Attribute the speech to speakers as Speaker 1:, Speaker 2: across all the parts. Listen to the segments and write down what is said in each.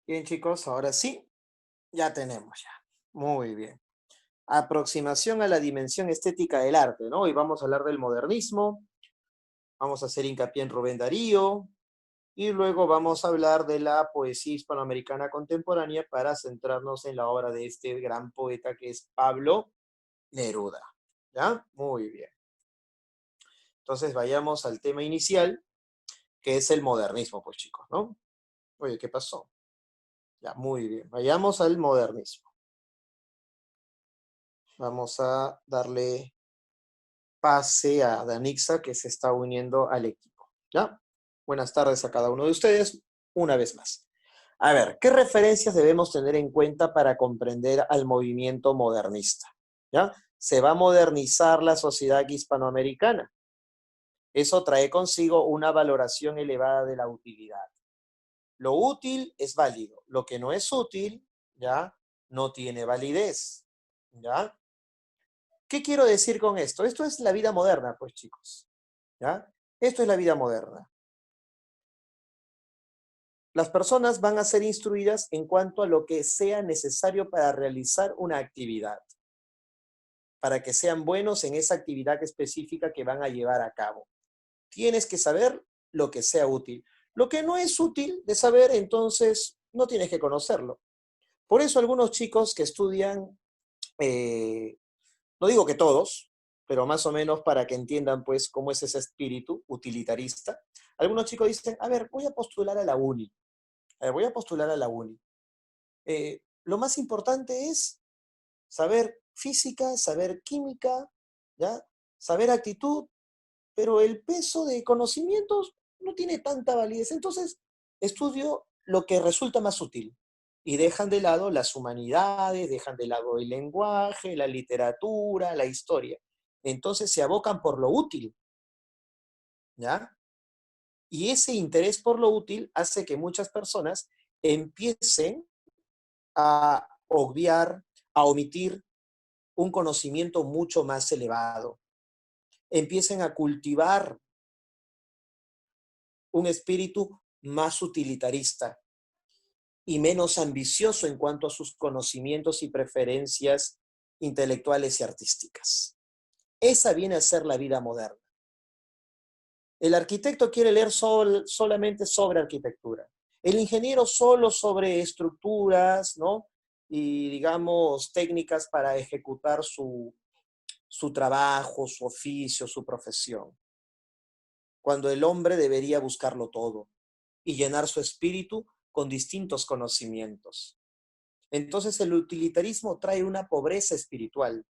Speaker 1: Bien, chicos, ahora sí, ya tenemos ya. Muy bien. Aproximación a la dimensión estética del arte, ¿no? Hoy vamos a hablar del modernismo, vamos a hacer hincapié en Rubén Darío y luego vamos a hablar de la poesía hispanoamericana contemporánea para centrarnos en la obra de este gran poeta que es Pablo Neruda. ¿Ya? Muy bien. Entonces vayamos al tema inicial, que es el modernismo, pues chicos, ¿no? Oye, ¿qué pasó? Ya, muy bien. Vayamos al modernismo. Vamos a darle pase a Danixa, que se está uniendo al equipo. ¿Ya? Buenas tardes a cada uno de ustedes, una vez más. A ver, ¿qué referencias debemos tener en cuenta para comprender al movimiento modernista? ¿Ya? Se va a modernizar la sociedad hispanoamericana. Eso trae consigo una valoración elevada de la utilidad. Lo útil es válido, lo que no es útil, ¿ya? No tiene validez, ¿ya? ¿Qué quiero decir con esto? Esto es la vida moderna, pues chicos. ¿Ya? Esto es la vida moderna. Las personas van a ser instruidas en cuanto a lo que sea necesario para realizar una actividad, para que sean buenos en esa actividad específica que van a llevar a cabo. Tienes que saber lo que sea útil. Lo que no es útil de saber, entonces no tienes que conocerlo. Por eso algunos chicos que estudian, eh, no digo que todos, pero más o menos para que entiendan pues cómo es ese espíritu utilitarista, algunos chicos dicen, a ver, voy a postular a la uni. Voy a postular a la uni. Lo más importante es saber física, saber química, ¿ya? Saber actitud, pero el peso de conocimientos no tiene tanta validez. Entonces, estudio lo que resulta más útil y dejan de lado las humanidades, dejan de lado el lenguaje, la literatura, la historia. Entonces se abocan por lo útil, ¿ya? Y ese interés por lo útil hace que muchas personas empiecen a obviar, a omitir un conocimiento mucho más elevado. Empiecen a cultivar un espíritu más utilitarista y menos ambicioso en cuanto a sus conocimientos y preferencias intelectuales y artísticas. Esa viene a ser la vida moderna. El arquitecto quiere leer solamente sobre arquitectura. El ingeniero solo sobre estructuras, ¿no? Y digamos técnicas para ejecutar su trabajo, su oficio, su profesión, cuando el hombre debería buscarlo todo y llenar su espíritu con distintos conocimientos. Entonces el utilitarismo trae una pobreza espiritual,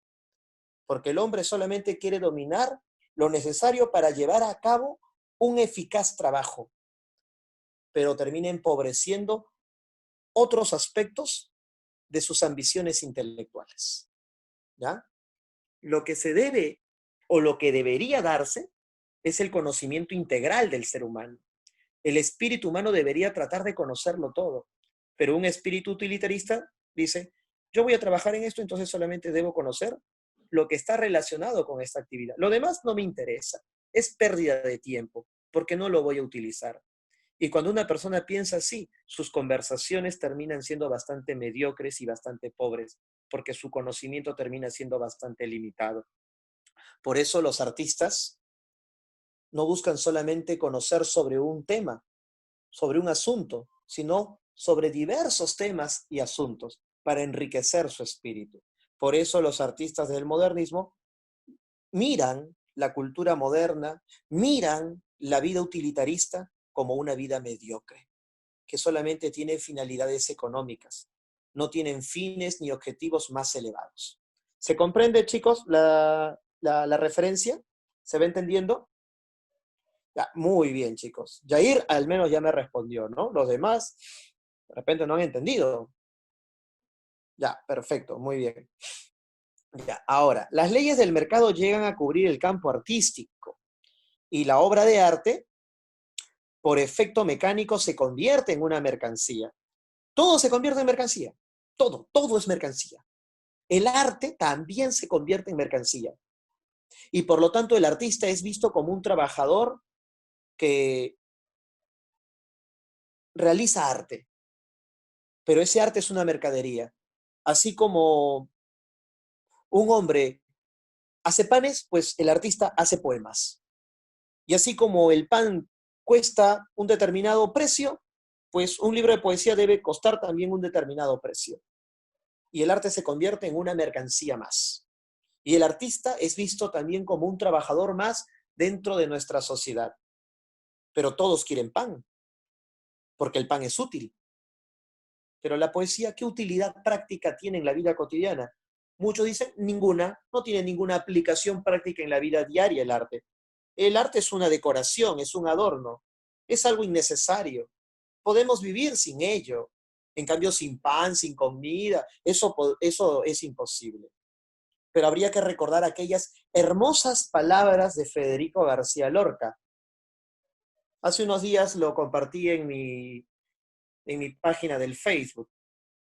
Speaker 1: porque el hombre solamente quiere dominar lo necesario para llevar a cabo un eficaz trabajo, pero termina empobreciendo otros aspectos de sus ambiciones intelectuales. ¿Ya? Lo que se debe o lo que debería darse es el conocimiento integral del ser humano. El espíritu humano debería tratar de conocerlo todo, pero un espíritu utilitarista dice, yo voy a trabajar en esto, entonces solamente debo conocer lo que está relacionado con esta actividad. Lo demás no me interesa, es pérdida de tiempo, porque no lo voy a utilizar. Y cuando una persona piensa así, sus conversaciones terminan siendo bastante mediocres y bastante pobres, porque su conocimiento termina siendo bastante limitado. Por eso los artistas no buscan solamente conocer sobre un tema, sobre un asunto, sino sobre diversos temas y asuntos para enriquecer su espíritu. Por eso los artistas del modernismo miran la cultura moderna, miran la vida utilitarista como una vida mediocre, que solamente tiene finalidades económicas, no tienen fines ni objetivos más elevados. ¿Se comprende, chicos, la referencia? ¿Se va entendiendo? Ya, muy bien, chicos. Jair al menos ya me respondió, ¿no? Los demás, de repente no han entendido. Ya, perfecto, muy bien. Ya, ahora, las leyes del mercado llegan a cubrir el campo artístico y la obra de arte, por efecto mecánico, se convierte en una mercancía. Todo se convierte en mercancía. Todo es mercancía. El arte también se convierte en mercancía. Y por lo tanto, el artista es visto como un trabajador que realiza arte. pero ese arte es una mercadería. Así como un hombre hace panes, pues el artista hace poemas. Y así como el pan cuesta un determinado precio, pues un libro de poesía debe costar también un determinado precio. Y el arte se convierte en una mercancía más. Y el artista es visto también como un trabajador más dentro de nuestra sociedad. Pero todos quieren pan, porque el pan es útil. Pero la poesía, ¿qué utilidad práctica tiene en la vida cotidiana? Muchos dicen ninguna, no tiene ninguna aplicación práctica en la vida diaria el arte. El arte es una decoración, es un adorno, es algo innecesario. Podemos vivir sin ello. En cambio, sin pan, sin comida, eso es imposible. Pero habría que recordar aquellas hermosas palabras de Federico García Lorca. Hace unos días lo compartí en mi página del Facebook.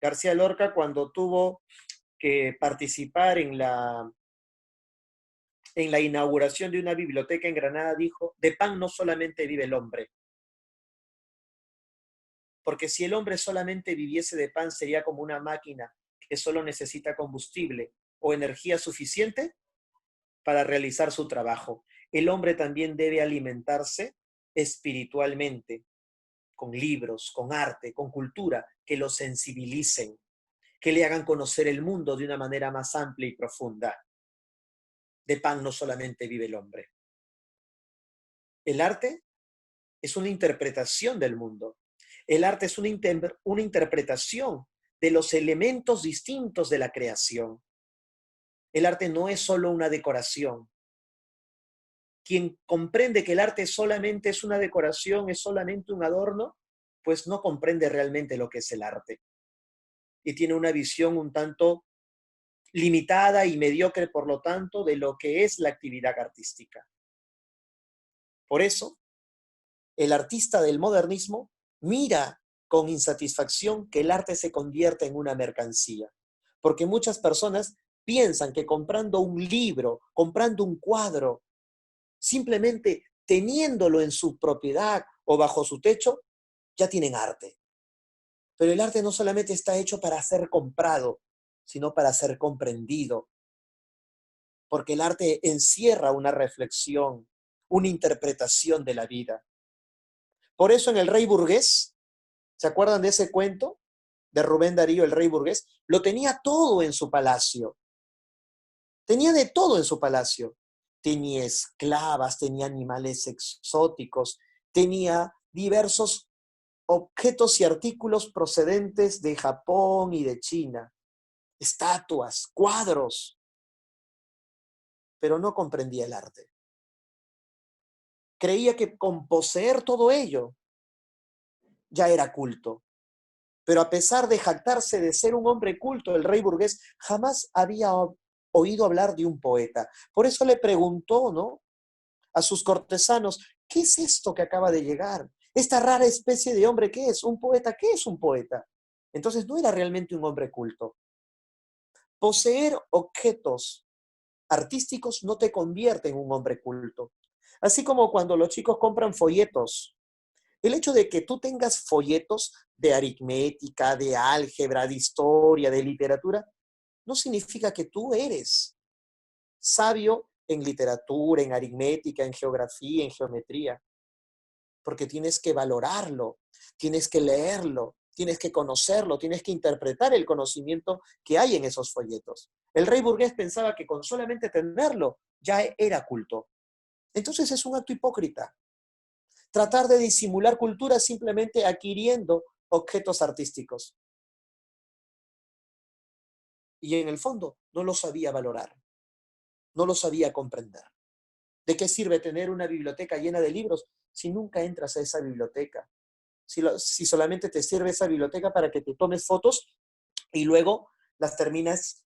Speaker 1: García Lorca, cuando tuvo que participar en la inauguración de una biblioteca en Granada, dijo, de pan no solamente vive el hombre, porque si el hombre solamente viviese de pan sería como una máquina que solo necesita combustible o energía suficiente para realizar su trabajo. El hombre también debe alimentarse espiritualmente, con libros, con arte, con cultura, que lo sensibilicen, que le hagan conocer el mundo de una manera más amplia y profunda. De pan no solamente vive el hombre. El arte es una interpretación del mundo. El arte es una interpretación de los elementos distintos de la creación. El arte no es solo una decoración. Quien comprende que el arte solamente es una decoración, es solamente un adorno, pues no comprende realmente lo que es el arte. Y tiene una visión un tanto limitada y mediocre, por lo tanto, de lo que es la actividad artística. Por eso, el artista del modernismo mira con insatisfacción que el arte se convierta en una mercancía, porque muchas personas piensan que comprando un libro, comprando un cuadro, simplemente teniéndolo en su propiedad o bajo su techo, ya tienen arte. Pero el arte no solamente está hecho para ser comprado, sino para ser comprendido, porque el arte encierra una reflexión, una interpretación de la vida. Por eso en El Rey Burgués, ¿se acuerdan de ese cuento de Rubén Darío, El Rey Burgués? Lo tenía todo en su palacio. Tenía de todo en su palacio. Tenía esclavas, tenía animales exóticos, tenía diversos objetos y artículos procedentes de Japón y de China, estatuas, cuadros, pero no comprendía el arte. Creía que con poseer todo ello ya era culto. Pero a pesar de jactarse de ser un hombre culto, el rey burgués jamás había oído hablar de un poeta. Por eso le preguntó, ¿no?, a sus cortesanos, ¿qué es esto que acaba de llegar? Esta rara especie de hombre, ¿qué es? ¿Un poeta? ¿Qué es un poeta? Entonces no era realmente un hombre culto. Poseer objetos artísticos no te convierte en un hombre culto. Así como cuando los chicos compran folletos. El hecho de que tú tengas folletos de aritmética, de álgebra, de historia, de literatura, no significa que tú eres sabio en literatura, en aritmética, en geografía, en geometría, porque tienes que valorarlo, tienes que leerlo, tienes que conocerlo, tienes que interpretar el conocimiento que hay en esos folletos. El rey burgués pensaba que con solamente tenerlo ya era culto. Entonces es un acto hipócrita. Tratar de disimular cultura simplemente adquiriendo objetos artísticos. Y en el fondo no lo sabía valorar, no lo sabía comprender. ¿De qué sirve tener una biblioteca llena de libros si nunca entras a esa biblioteca? Si solamente te sirve esa biblioteca para que te tomes fotos y luego las termines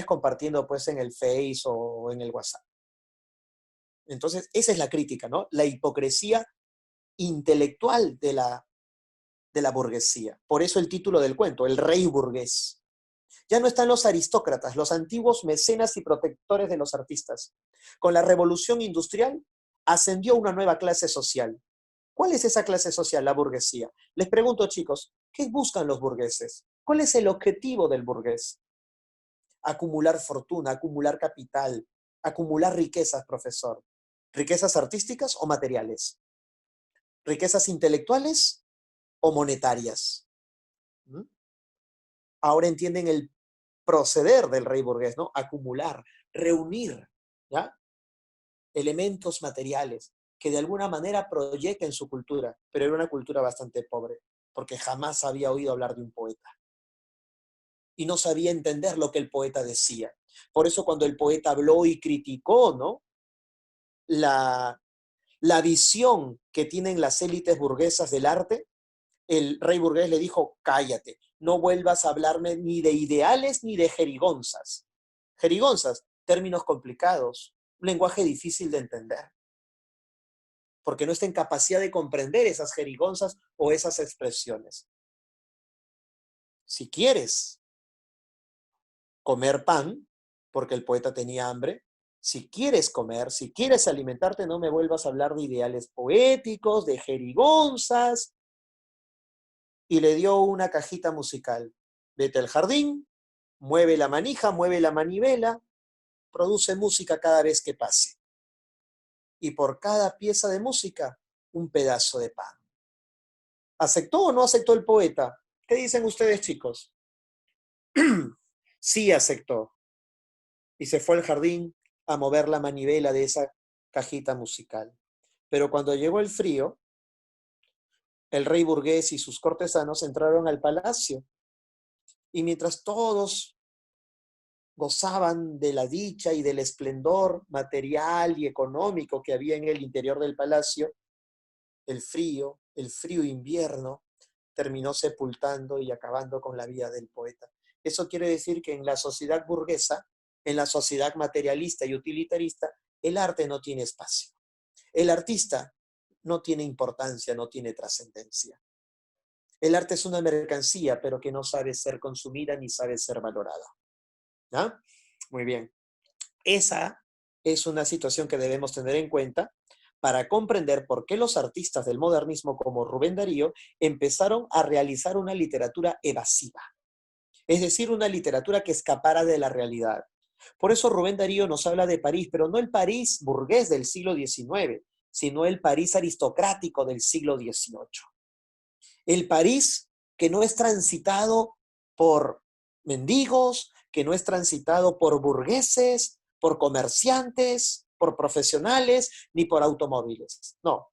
Speaker 1: compartiendo pues en el Face o en el WhatsApp. Entonces, esa es la crítica, ¿no? La hipocresía intelectual de la burguesía. Por eso el título del cuento, El Rey Burgués. Ya no están los aristócratas, los antiguos mecenas y protectores de los artistas. Con la revolución industrial ascendió una nueva clase social, ¿Cuál es esa clase social? La burguesía. Les pregunto, chicos, ¿qué buscan los burgueses? ¿Cuál es el objetivo del burgués? Acumular fortuna, acumular capital, acumular riquezas, profesor. ¿Riquezas artísticas o materiales? ¿Riquezas intelectuales o monetarias? ¿Mm? Ahora entienden el proceder del rey burgués, ¿no? Acumular, reunir, ¿ya? Elementos materiales que de alguna manera proyecten su cultura, pero era una cultura bastante pobre, porque jamás había oído hablar de un poeta y no sabía entender lo que el poeta decía. Por eso cuando el poeta habló y criticó, ¿no? la, la visión que tienen las élites burguesas del arte, el rey burgués le dijo, cállate, no vuelvas a hablarme ni de ideales ni de jerigonzas. Jerigonzas, términos complicados, un lenguaje difícil de entender, porque no está en capacidad de comprender esas jerigonzas o esas expresiones. Si quieres comer pan, porque el poeta tenía hambre, si quieres comer, si quieres alimentarte, no me vuelvas a hablar de ideales poéticos, de jerigonzas, y le dio una cajita musical. Vete al jardín, mueve la manija, mueve la manivela, produce música cada vez que pase. Y por cada pieza de música, un pedazo de pan. ¿Aceptó o no aceptó el poeta? ¿Qué dicen ustedes, chicos? Sí aceptó. Y se fue al jardín a mover la manivela de esa cajita musical. Pero cuando llegó el frío, el rey burgués y sus cortesanos entraron al palacio. Y mientras todos gozaban de la dicha y del esplendor material y económico que había en el interior del palacio, el frío invierno, terminó sepultando y acabando con la vida del poeta. Eso quiere decir que en la sociedad burguesa, en la sociedad materialista y utilitarista, el arte no tiene espacio. El artista no tiene importancia, no tiene trascendencia. El arte es una mercancía, pero que no sabe ser consumida ni sabe ser valorada. ¿Ah? Muy bien. Esa es una situación que debemos tener en cuenta para comprender por qué los artistas del modernismo como Rubén Darío empezaron a realizar una literatura evasiva, es decir, una literatura que escapara de la realidad. Por eso Rubén Darío nos habla de París, pero no el París burgués del siglo XIX, sino el París aristocrático del siglo XVIII. El París que no es transitado por mendigos, que no es transitado por burgueses, por comerciantes, por profesionales, ni por automóviles. No,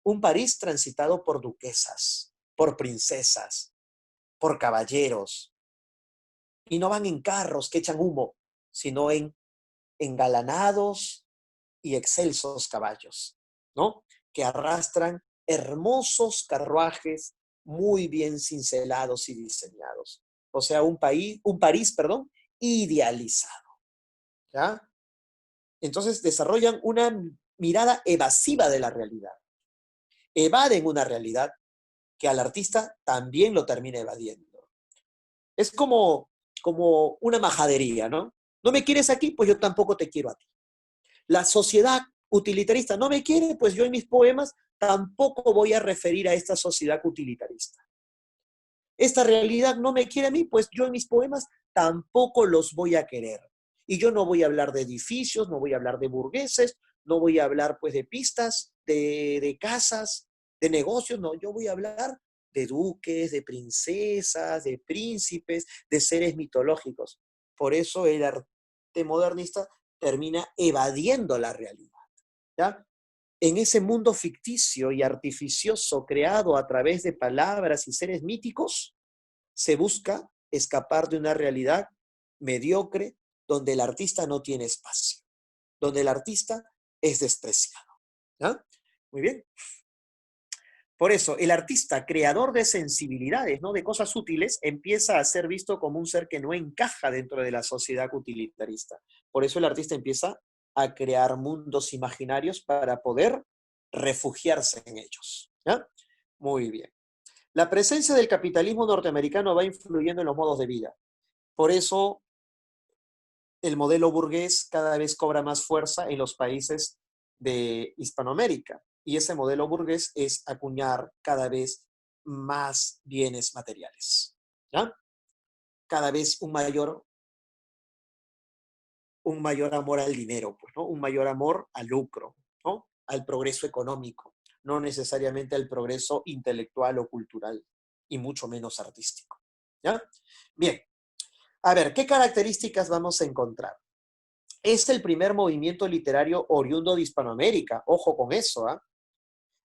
Speaker 1: un París transitado por duquesas, por princesas, por caballeros. Y no van en carros que echan humo, sino en engalanados y excelsos caballos, ¿no? Que arrastran hermosos carruajes muy bien cincelados y diseñados. O sea, un París, perdón, idealizado, ¿ya? Entonces desarrollan una mirada evasiva de la realidad. Evaden una realidad que al artista también lo termina evadiendo. Es como una majadería, ¿no? No me quieres aquí, pues yo tampoco te quiero a ti. La sociedad utilitarista no me quiere, pues yo en mis poemas tampoco voy a referir a esta sociedad utilitarista. Esta realidad no me quiere a mí, pues yo en mis poemas tampoco los voy a querer. Y yo no voy a hablar de edificios, no voy a hablar de burgueses, no voy a hablar pues de pistas, de casas, de negocios, no, yo voy a hablar de duques, de princesas, de príncipes, de seres mitológicos. Por eso el arte modernista termina evadiendo la realidad, ¿ya? En ese mundo ficticio y artificioso creado a través de palabras y seres míticos, se busca escapar de una realidad mediocre donde el artista no tiene espacio, donde el artista es despreciado. ¿Ya? Muy bien. Por eso, el artista, creador de sensibilidades, ¿no? De cosas útiles, empieza a ser visto como un ser que no encaja dentro de la sociedad utilitarista. Por eso el artista empieza a crear mundos imaginarios para poder refugiarse en ellos. ¿Ya? Muy bien. La presencia del capitalismo norteamericano va influyendo en los modos de vida. Por eso el modelo burgués cada vez cobra más fuerza en los países de Hispanoamérica. Y ese modelo burgués es acuñar cada vez más bienes materiales, ¿ya? Cada vez un mayor amor al dinero, pues, ¿no? Un mayor amor al lucro, ¿no? Al progreso económico, no necesariamente al progreso intelectual o cultural, y mucho menos artístico, ¿ya? Bien, a ver, ¿qué características vamos a encontrar? Es el primer movimiento literario oriundo de Hispanoamérica, ojo con eso, ¿ah?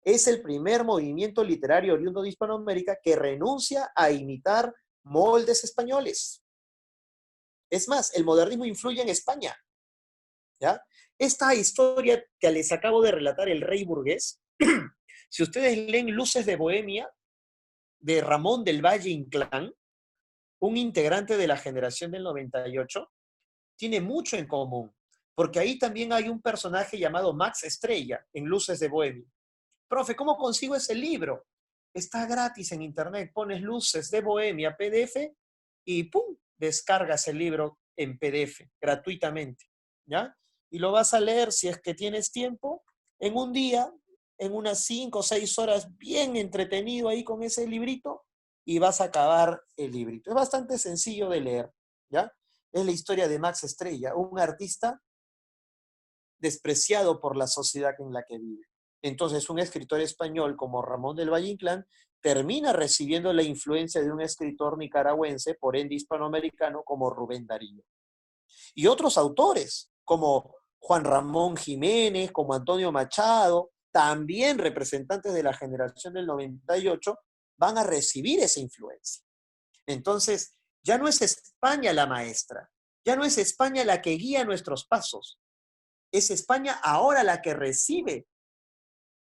Speaker 1: Es el primer movimiento literario oriundo de Hispanoamérica que renuncia a imitar moldes españoles. Es más, el modernismo influye en España, ¿ya? Esta historia que les acabo de relatar, El Rey Burgués, si ustedes leen Luces de Bohemia, de Ramón del Valle Inclán, un integrante de la generación del 98, tiene mucho en común, porque ahí también hay un personaje llamado Max Estrella, en Luces de Bohemia. Profe, ¿cómo consigo ese libro? Está gratis en internet, pones Luces de Bohemia, PDF, y ¡pum! Descargas el libro en PDF, gratuitamente, ¿ya? Y lo vas a leer, si es que tienes tiempo, en un día, en unas 5 o 6 horas, bien entretenido ahí con ese librito, y vas a acabar el librito. Es bastante sencillo de leer, ¿ya? Es la historia de Max Estrella, un artista despreciado por la sociedad en la que vive. Entonces, un escritor español como Ramón del Valle Inclán termina recibiendo la influencia de un escritor nicaragüense, por ende hispanoamericano, como Rubén Darío. Y otros autores, como Juan Ramón Jiménez, como Antonio Machado, también representantes de la generación del 98, van a recibir esa influencia. Entonces, ya no es España la maestra, ya no es España la que guía nuestros pasos, es España ahora la que recibe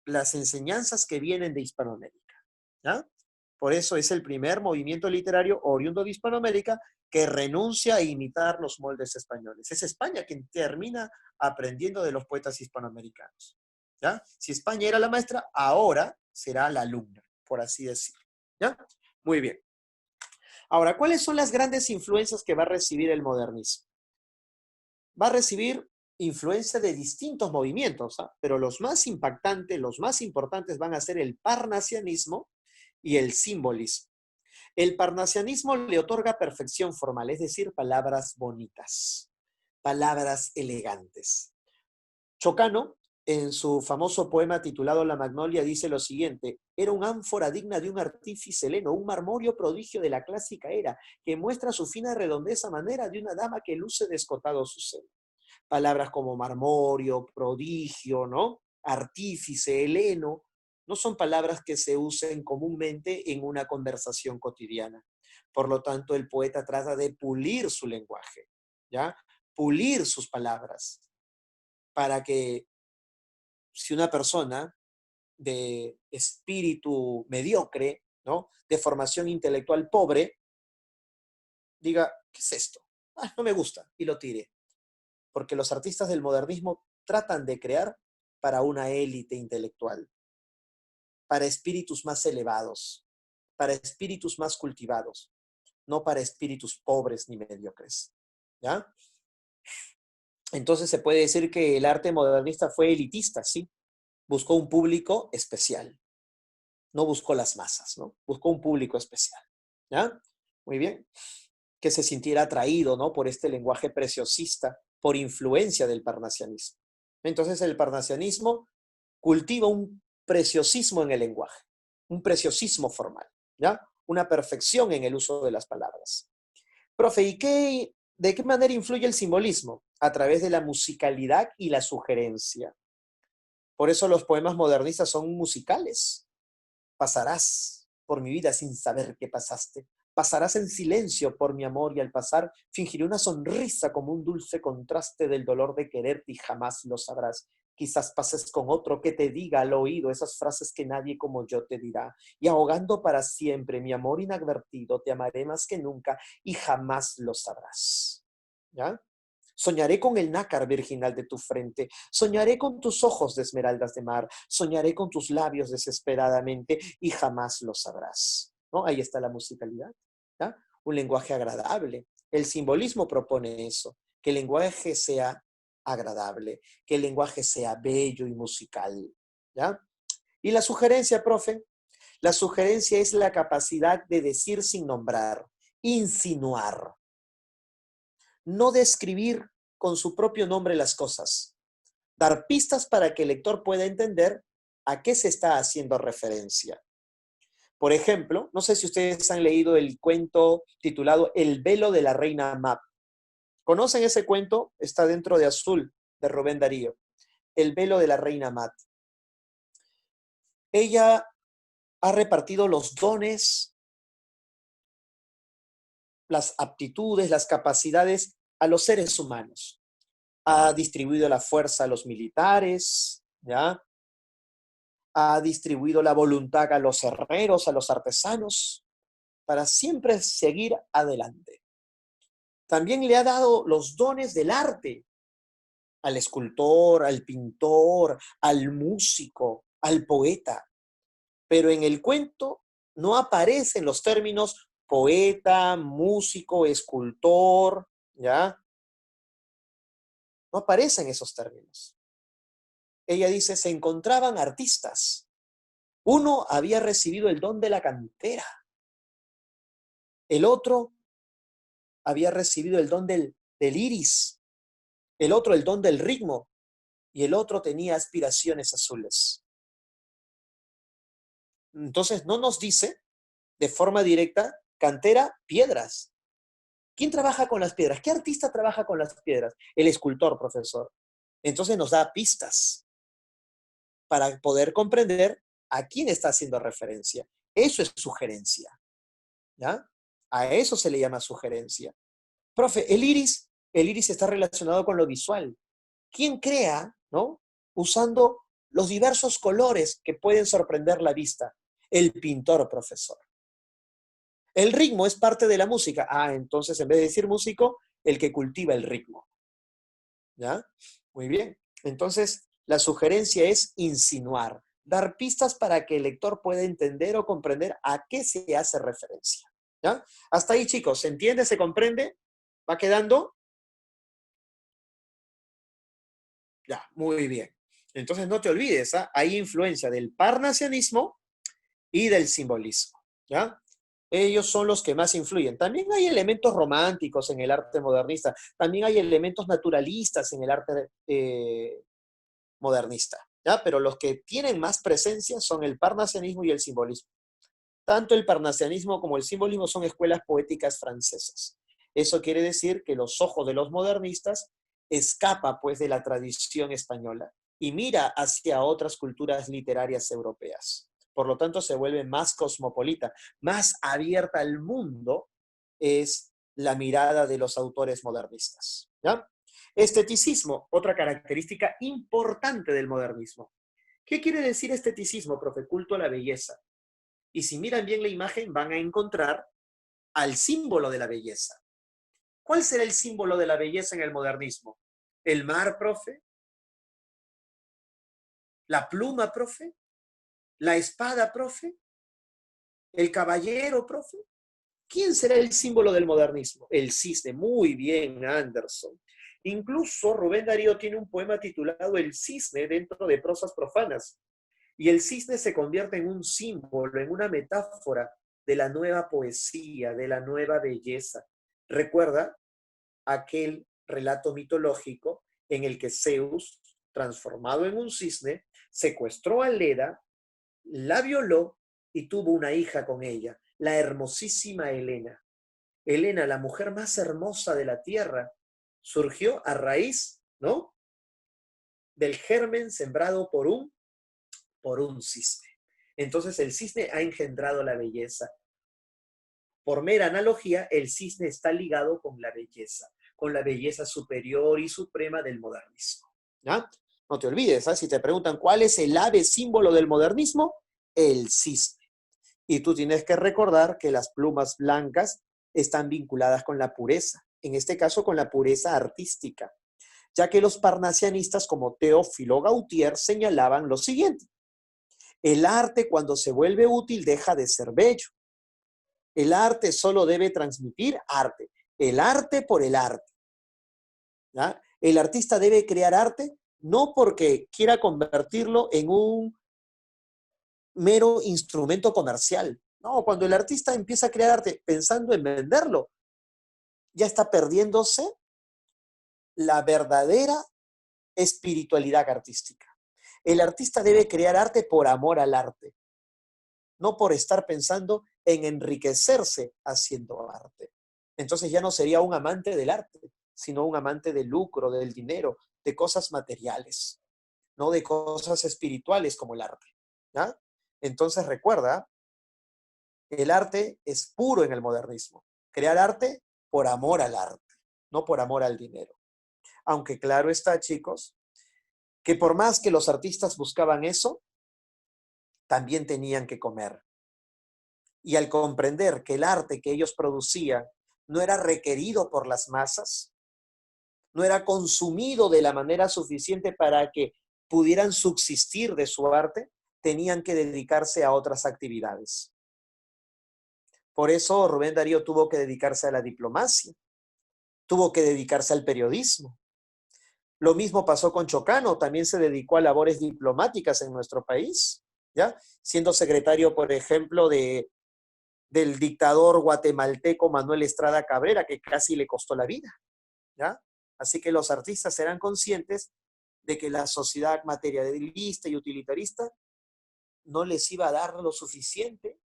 Speaker 1: las enseñanzas que vienen de Hispanoamérica, ¿ya? Por eso es el primer movimiento literario oriundo de Hispanoamérica que renuncia a imitar los moldes españoles. Es España quien termina aprendiendo de los poetas hispanoamericanos, ¿ya? Si España era la maestra, ahora será la alumna, por así decirlo, ¿ya? Muy bien. Ahora, ¿cuáles son las grandes influencias que va a recibir el modernismo? Va a recibir influencia de distintos movimientos, ¿ah? Pero los más impactantes, los más importantes van a ser el parnasianismo y el simbolismo. El parnasianismo le otorga perfección formal, es decir, palabras bonitas, palabras elegantes. Chocano, en su famoso poema titulado La Magnolia, dice lo siguiente: era un ánfora digna de un artífice heleno, un marmorio prodigio de la clásica era, que muestra su fina redondez a manera de una dama que luce descotado su seno. Palabras como marmorio, prodigio, ¿no? Artífice, heleno, no son palabras que se usen comúnmente en una conversación cotidiana. Por lo tanto, el poeta trata de pulir su lenguaje, ¿ya? Pulir sus palabras para que si una persona de espíritu mediocre, ¿no? De formación intelectual pobre, diga, ¿qué es esto? Ah, no me gusta, y lo tire. Porque los artistas del modernismo tratan de crear para una élite intelectual, para espíritus más elevados, para espíritus más cultivados, no para espíritus pobres ni mediocres, ¿ya? Entonces se puede decir que el arte modernista fue elitista, sí, buscó un público especial, no buscó las masas, ¿no? Buscó un público especial, ¿ya? Muy bien, que se sintiera atraído, ¿no? Por este lenguaje preciosista, por influencia del parnasianismo. Entonces el parnasianismo cultiva un preciosismo en el lenguaje, un preciosismo formal, ¿ya? Una perfección en el uso de las palabras. Profe, de qué manera influye el simbolismo? A través de la musicalidad y la sugerencia. Por eso los poemas modernistas son musicales. Pasarás por mi vida sin saber qué pasaste. Pasarás en silencio por mi amor y al pasar fingiré una sonrisa como un dulce contraste del dolor de quererte y jamás lo sabrás. Quizás pases con otro que te diga al oído esas frases que nadie como yo te dirá. Y ahogando para siempre mi amor inadvertido, te amaré más que nunca y jamás lo sabrás. ¿Ya? Soñaré con el nácar virginal de tu frente, soñaré con tus ojos de esmeraldas de mar, soñaré con tus labios desesperadamente y jamás lo sabrás. ¿No? Ahí está la musicalidad, ¿ya? Un lenguaje agradable. El simbolismo propone eso, que el lenguaje sea agradable, que el lenguaje sea bello y musical, ¿ya? ¿Y la sugerencia, profe? La sugerencia es la capacidad de decir sin nombrar, insinuar, no describir con su propio nombre las cosas, dar pistas para que el lector pueda entender a qué se está haciendo referencia. Por ejemplo, no sé si ustedes han leído el cuento titulado El velo de la reina Mab. ¿Conocen ese cuento? Está dentro de Azul, de Rubén Darío. El velo de la reina Mab. Ella ha repartido los dones, las aptitudes, las capacidades a los seres humanos. Ha distribuido la fuerza a los militares, ¿ya? Ha distribuido la voluntad a los herreros, a los artesanos, para siempre seguir adelante. También le ha dado los dones del arte al escultor, al pintor, al músico, al poeta. Pero en el cuento no aparecen los términos poeta, músico, escultor, ¿ya? No aparecen esos términos. Ella dice, se encontraban artistas. Uno había recibido el don de la cantera. El otro había recibido el don del iris. El otro el don del ritmo. Y el otro tenía aspiraciones azules. Entonces no nos dice de forma directa, cantera, piedras. ¿Quién trabaja con las piedras? ¿Qué artista trabaja con las piedras? El escultor, profesor. Entonces nos da pistas para poder comprender a quién está haciendo referencia. Eso es sugerencia, ¿ya? A eso se le llama sugerencia. Profe, el iris está relacionado con lo visual. ¿Quién crea, no? Usando los diversos colores que pueden sorprender la vista. El pintor, profesor. El ritmo es parte de la música. Ah, entonces en vez de decir músico, el que cultiva el ritmo. ¿Ya? Muy bien. Entonces, la sugerencia es insinuar, dar pistas para que el lector pueda entender o comprender a qué se hace referencia. ¿Ya? Hasta ahí, chicos. ¿Se entiende? ¿Se comprende? ¿Va quedando? Ya, muy bien. Entonces, no te olvides, ¿ah? Hay influencia del parnasianismo y del simbolismo. ¿Ya? Ellos son los que más influyen. También hay elementos románticos en el arte modernista. También hay elementos naturalistas en el arte modernista. ¿Ya? Pero los que tienen más presencia son el parnasianismo y el simbolismo. Tanto el parnasianismo como el simbolismo son escuelas poéticas francesas. Eso quiere decir que los ojos de los modernistas escapa pues de la tradición española y mira hacia otras culturas literarias europeas. Por lo tanto, se vuelve más cosmopolita, más abierta al mundo es la mirada de los autores modernistas. ¿Ya? Esteticismo, otra característica importante del modernismo. ¿Qué quiere decir esteticismo, profe? Culto a la belleza. Y si miran bien la imagen, van a encontrar al símbolo de la belleza. ¿Cuál será el símbolo de la belleza en el modernismo? ¿El mar, profe? ¿La pluma, profe? ¿La espada, profe? ¿El caballero, profe? ¿Quién será el símbolo del modernismo? El cisne. Muy bien, Anderson. Incluso Rubén Darío tiene un poema titulado El cisne dentro de prosas profanas. Y el cisne se convierte en un símbolo, en una metáfora de la nueva poesía, de la nueva belleza. Recuerda aquel relato mitológico en el que Zeus, transformado en un cisne, secuestró a Leda, la violó y tuvo una hija con ella, la hermosísima Helena. Helena, la mujer más hermosa de la tierra, surgió a raíz, ¿no? Del germen sembrado por un cisne. Entonces el cisne ha engendrado la belleza. Por mera analogía, el cisne está ligado con la belleza superior y suprema del modernismo. ¿Ya? No te olvides, ¿eh? Si te preguntan cuál es el ave símbolo del modernismo, el cisne. Y tú tienes que recordar que las plumas blancas están vinculadas con la pureza, en este caso con la pureza artística, ya que los parnasianistas como Teófilo Gautier señalaban lo siguiente: el arte cuando se vuelve útil deja de ser bello. El arte solo debe transmitir arte. El arte por el arte. ¿Ya? El artista debe crear arte no porque quiera convertirlo en un mero instrumento comercial. No, cuando el artista empieza a crear arte pensando en venderlo, ya está perdiéndose la verdadera espiritualidad artística. El artista debe crear arte por amor al arte, no por estar pensando en enriquecerse haciendo arte. Entonces ya no sería un amante del arte, sino un amante del lucro, del dinero, de cosas materiales, no de cosas espirituales como el arte. ¿Ya? Entonces recuerda, el arte es puro en el modernismo. Crear arte por amor al arte, no por amor al dinero. Aunque claro está, chicos, que por más que los artistas buscaban eso, también tenían que comer. Y al comprender que el arte que ellos producían no era requerido por las masas, no era consumido de la manera suficiente para que pudieran subsistir de su arte, tenían que dedicarse a otras actividades. Por eso Rubén Darío tuvo que dedicarse a la diplomacia, tuvo que dedicarse al periodismo. Lo mismo pasó con Chocano, también se dedicó a labores diplomáticas en nuestro país, ¿ya? Siendo secretario, por ejemplo, del dictador guatemalteco Manuel Estrada Cabrera, que casi le costó la vida, ¿ya? Así que los artistas eran conscientes de que la sociedad materialista y utilitarista no les iba a dar lo suficiente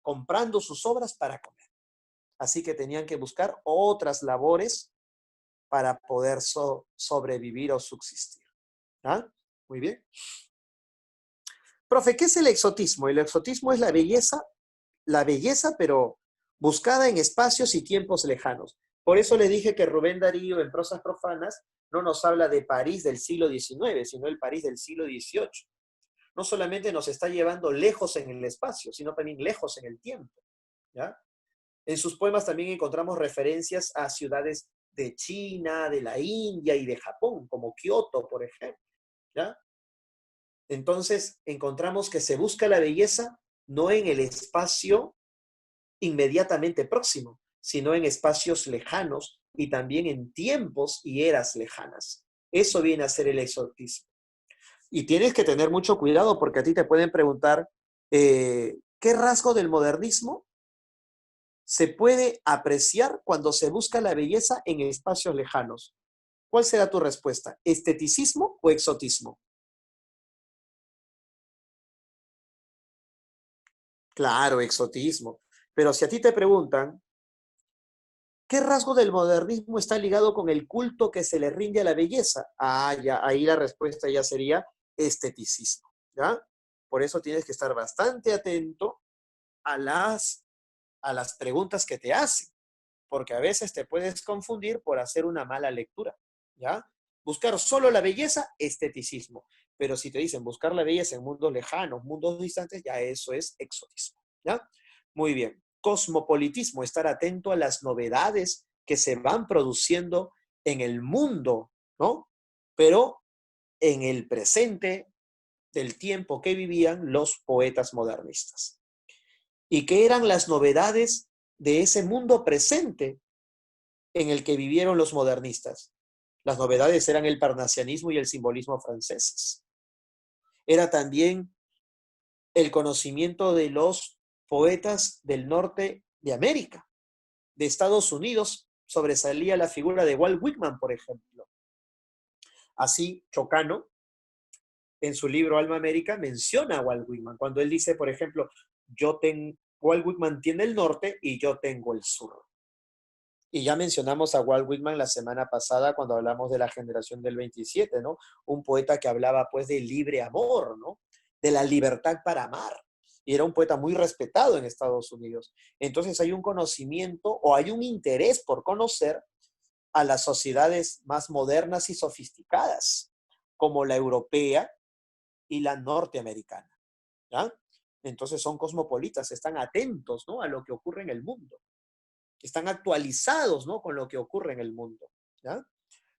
Speaker 1: comprando sus obras para comer. Así que tenían que buscar otras labores para poder sobrevivir o subsistir. ¿Ah? Muy bien. Profe, ¿qué es el exotismo? El exotismo es la belleza, pero buscada en espacios y tiempos lejanos. Por eso le dije que Rubén Darío en Prosas Profanas no nos habla de París del siglo XIX, sino el París del siglo XVIII. No solamente nos está llevando lejos en el espacio, sino también lejos en el tiempo. ¿Ya? En sus poemas también encontramos referencias a ciudades de China, de la India y de Japón, como Kioto, por ejemplo. ¿Ya? Entonces, encontramos que se busca la belleza no en el espacio inmediatamente próximo, sino en espacios lejanos y también en tiempos y eras lejanas. Eso viene a ser el exotismo. Y tienes que tener mucho cuidado porque a ti te pueden preguntar, ¿qué rasgo del modernismo se puede apreciar cuando se busca la belleza en espacios lejanos? ¿Cuál será tu respuesta? ¿Esteticismo o exotismo? Claro, exotismo. Pero si a ti te preguntan, ¿qué rasgo del modernismo está ligado con el culto que se le rinde a la belleza? Ah, ya, ahí la respuesta ya sería esteticismo, ¿ya? Por eso tienes que estar bastante atento a las preguntas que te hacen, porque a veces te puedes confundir por hacer una mala lectura, ¿ya? Buscar solo la belleza, esteticismo. Pero si te dicen buscar la belleza en mundos lejanos, mundos distantes, ya eso es exotismo, ¿ya? Muy bien. Cosmopolitismo, estar atento a las novedades que se van produciendo en el mundo, ¿no? Pero en el presente del tiempo que vivían los poetas modernistas. ¿Y qué eran las novedades de ese mundo presente en el que vivieron los modernistas? Las novedades eran el parnasianismo y el simbolismo franceses. Era también el conocimiento de los poetas del norte de América. De Estados Unidos sobresalía la figura de Walt Whitman, por ejemplo. Así, Chocano, en su libro Alma América, menciona a Walt Whitman. Cuando él dice, por ejemplo, Walt Whitman tiene el norte y yo tengo el sur. Y ya mencionamos a Walt Whitman la semana pasada cuando hablamos de la generación del 27, ¿no? Un poeta que hablaba pues de libre amor, ¿no? De la libertad para amar. Y era un poeta muy respetado en Estados Unidos. Entonces hay un conocimiento o hay un interés por conocer a las sociedades más modernas y sofisticadas, como la europea y la norteamericana, ¿ya? Entonces son cosmopolitas, están atentos, ¿no? A lo que ocurre en el mundo, están actualizados, ¿no? Con lo que ocurre en el mundo, ¿ya?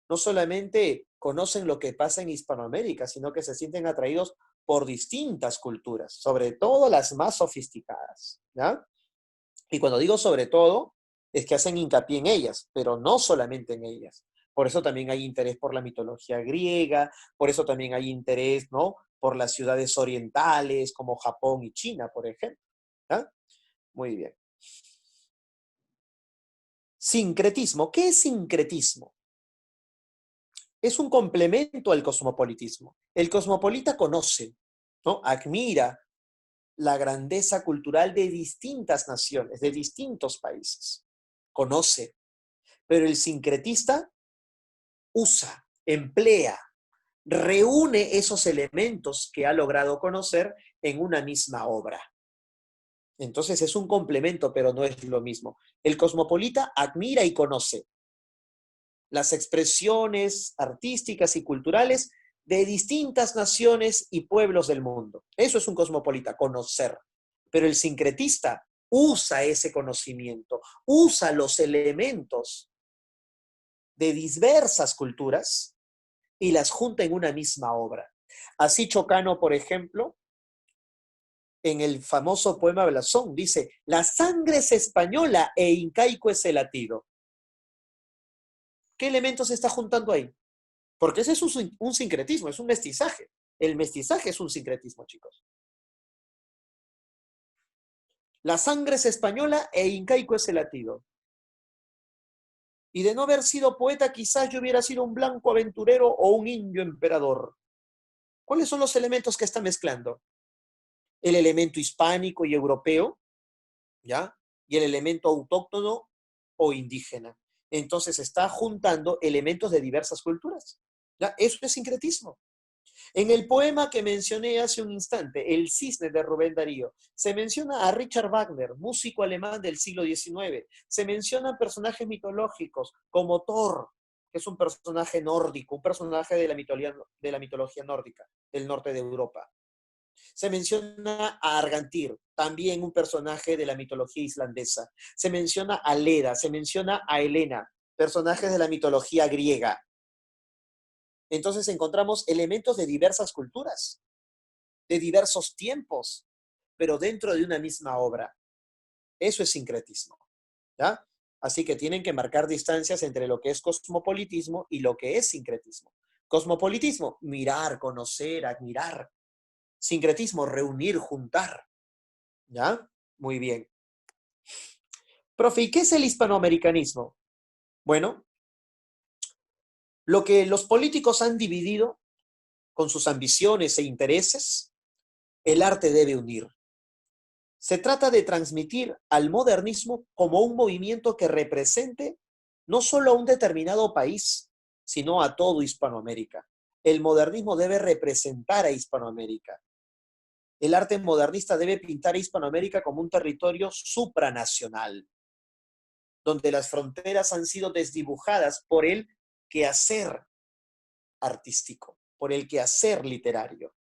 Speaker 1: No solamente conocen lo que pasa en Hispanoamérica, sino que se sienten atraídos por distintas culturas, sobre todo las más sofisticadas, ¿ya? Y cuando digo sobre todo, es que hacen hincapié en ellas, pero no solamente en ellas. Por eso también hay interés por la mitología griega, por eso también hay interés, ¿no? por las ciudades orientales como Japón y China, por ejemplo. ¿Ya? Muy bien. Sincretismo. ¿Qué es sincretismo? Es un complemento al cosmopolitismo. El cosmopolita conoce, ¿no? Admira la grandeza cultural de distintas naciones, de distintos países. Conoce. Pero el sincretista usa, emplea, reúne esos elementos que ha logrado conocer en una misma obra. Entonces es un complemento, pero no es lo mismo. El cosmopolita admira y conoce las expresiones artísticas y culturales de distintas naciones y pueblos del mundo. Eso es un cosmopolita, conocer. Pero el sincretista usa ese conocimiento, usa los elementos de diversas culturas y las junta en una misma obra. Así Chocano, por ejemplo, en el famoso poema Blasón, dice, la sangre es española e incaico es el latido. ¿Qué elementos se está juntando ahí? Porque ese es un sincretismo, es un mestizaje. El mestizaje es un sincretismo, chicos. La sangre es española e incaico es el latido. Y de no haber sido poeta, quizás yo hubiera sido un blanco aventurero o un indio emperador. ¿Cuáles son los elementos que está mezclando? El elemento hispánico y europeo, ¿ya? Y el elemento autóctono o indígena. Entonces está juntando elementos de diversas culturas, ¿ya? Eso es sincretismo. En el poema que mencioné hace un instante, El Cisne de Rubén Darío, se menciona a Richard Wagner, músico alemán del siglo XIX. Se mencionan personajes mitológicos como Thor, que es un personaje nórdico, un personaje de la mitología nórdica, del norte de Europa. Se menciona a Argantir, también un personaje de la mitología islandesa. Se menciona a Leda, se menciona a Helena, personajes de la mitología griega. Entonces encontramos elementos de diversas culturas, de diversos tiempos, pero dentro de una misma obra. Eso es sincretismo, ¿ya? Así que tienen que marcar distancias entre lo que es cosmopolitismo y lo que es sincretismo. Cosmopolitismo, mirar, conocer, admirar. Sincretismo, reunir, juntar, ¿ya? Muy bien. Profe, ¿y qué es el hispanoamericanismo? Bueno, lo que los políticos han dividido con sus ambiciones e intereses, el arte debe unir. Se trata de transmitir al modernismo como un movimiento que represente no solo a un determinado país, sino a todo Hispanoamérica. El modernismo debe representar a Hispanoamérica. El arte modernista debe pintar a Hispanoamérica como un territorio supranacional, donde las fronteras han sido desdibujadas por el quehacer artístico, por el quehacer literario.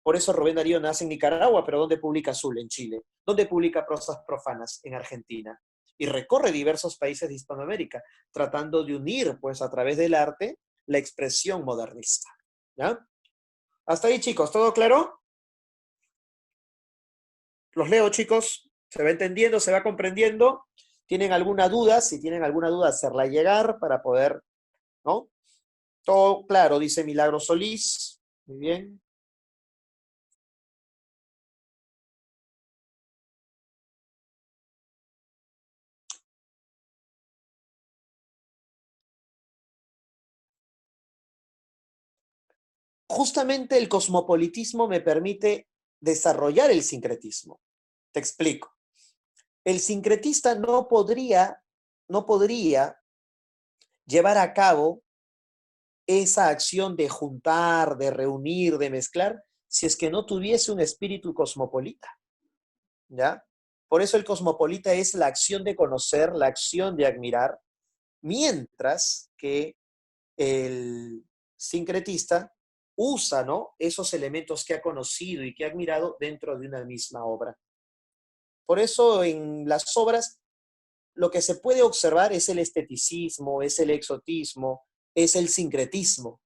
Speaker 1: Por eso Rubén Darío nace en Nicaragua, pero ¿dónde publica Azul? En Chile. ¿Dónde publica Prosas Profanas? En Argentina. Y recorre diversos países de Hispanoamérica, tratando de unir, pues, a través del arte, la expresión modernista. ¿Ya? Hasta ahí, chicos, ¿todo claro? Los leo, chicos. ¿Se va entendiendo? ¿Se va comprendiendo? ¿Tienen alguna duda? Si tienen alguna duda, hacerla llegar para poder, ¿no? Todo claro, dice Milagro Solís. Muy bien. Justamente el cosmopolitismo me permite desarrollar el sincretismo. Te explico. El sincretista no podría llevar a cabo esa acción de juntar, de reunir, de mezclar, si es que no tuviese un espíritu cosmopolita, ¿ya? Por eso el cosmopolita es la acción de conocer, la acción de admirar, mientras que el sincretista usa, ¿no?, esos elementos que ha conocido y que ha admirado dentro de una misma obra. Por eso en las obras lo que se puede observar es el esteticismo, es el exotismo, es el sincretismo,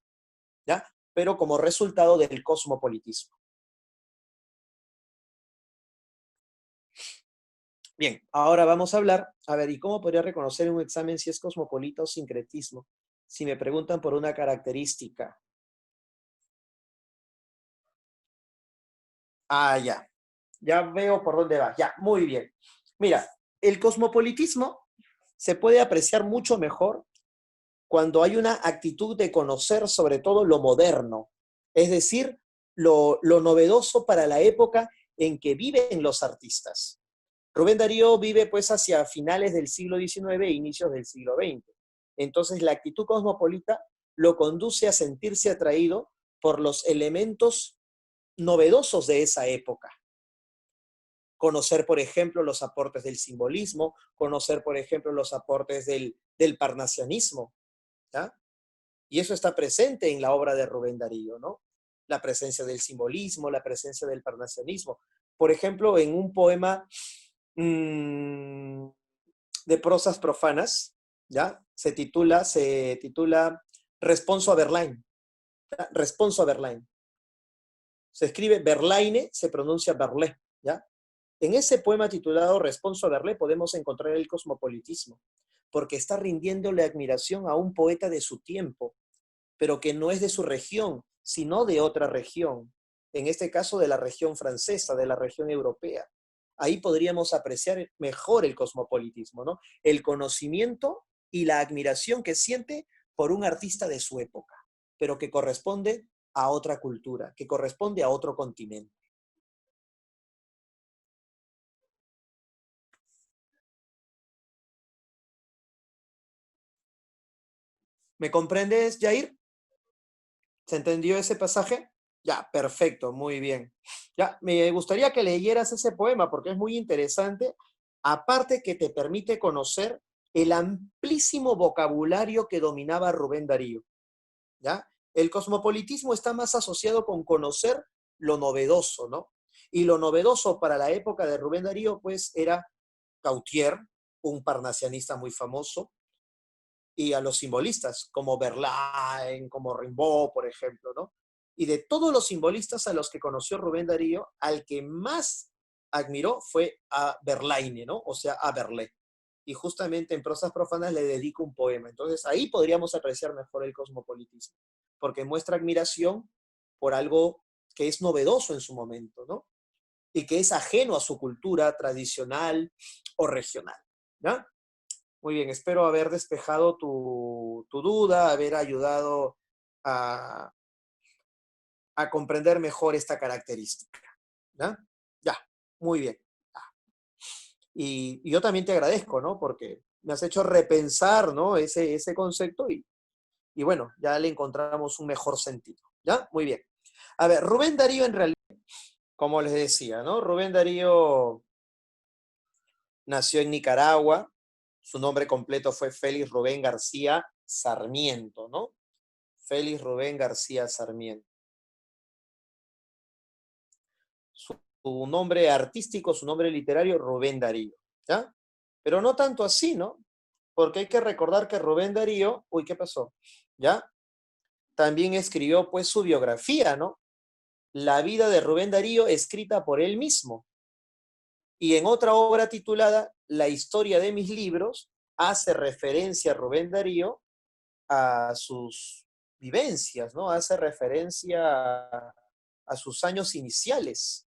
Speaker 1: ¿ya? Pero como resultado del cosmopolitismo. Bien, ahora vamos a hablar, a ver, ¿y cómo podría reconocer en un examen si es cosmopolita o sincretismo? Si me preguntan por una característica. Ah, ya. Ya veo por dónde va. Ya, muy bien. Mira, el cosmopolitismo se puede apreciar mucho mejor cuando hay una actitud de conocer sobre todo lo moderno, es decir, lo novedoso para la época en que viven los artistas. Rubén Darío vive pues hacia finales del siglo XIX e inicios del siglo XX. Entonces la actitud cosmopolita lo conduce a sentirse atraído por los elementos novedosos de esa época. Conocer, por ejemplo, los aportes del simbolismo, conocer, por ejemplo, los aportes del parnasianismo, ¿ya? Y eso está presente en la obra de Rubén Darío, ¿no? La presencia del simbolismo, la presencia del parnasianismo. Por ejemplo, en un poema de prosas profanas, ¿ya? Se titula Responso a Verlaine. ¿Ya? Responso a Verlaine. Se escribe Verlaine, se pronuncia Verlé, ¿ya? En ese poema titulado Responso a Verlé podemos encontrar el cosmopolitismo, porque está rindiéndole admiración a un poeta de su tiempo, pero que no es de su región, sino de otra región, en este caso de la región francesa, de la región europea. Ahí podríamos apreciar mejor el cosmopolitismo, ¿no? El conocimiento y la admiración que siente por un artista de su época, pero que corresponde a otra cultura, que corresponde a otro continente. ¿Me comprendes, Jair? ¿Se entendió ese pasaje? Ya, perfecto, muy bien. Ya, me gustaría que leyeras ese poema porque es muy interesante, aparte que te permite conocer el amplísimo vocabulario que dominaba Rubén Darío, ¿ya? El cosmopolitismo está más asociado con conocer lo novedoso, ¿no? Y lo novedoso para la época de Rubén Darío, pues, era Gautier, un parnasianista muy famoso, y a los simbolistas, como Verlaine, como Rimbaud, por ejemplo, ¿no? Y de todos los simbolistas a los que conoció Rubén Darío, al que más admiró fue a Verlaine, ¿no? O sea, a Verlaine. Y justamente en Prosas Profanas le dedico un poema. Entonces ahí podríamos apreciar mejor el cosmopolitismo, porque muestra admiración por algo que es novedoso en su momento, ¿no? Y que es ajeno a su cultura tradicional o regional, ¿ya? Muy bien, espero haber despejado tu duda, haber ayudado a, a comprender mejor esta característica. ¿Ya? Ya, muy bien. Ya. Y yo también te agradezco, ¿no? Porque me has hecho repensar, ¿no? Ese concepto y bueno, ya le encontramos un mejor sentido. ¿Ya? Muy bien. A ver, Rubén Darío en realidad, como les decía, ¿no? Rubén Darío nació en Nicaragua. Su nombre completo fue Félix Rubén García Sarmiento, ¿no? Félix Rubén García Sarmiento. Su nombre artístico, su nombre literario, Rubén Darío, ¿ya? Pero no tanto así, ¿no? Porque hay que recordar que Rubén Darío, uy, ¿qué pasó? ¿Ya? También escribió pues su biografía, ¿no? La vida de Rubén Darío escrita por él mismo. Y en otra obra titulada La historia de mis libros, hace referencia a Rubén Darío a sus vivencias, ¿no? Hace referencia a sus años iniciales.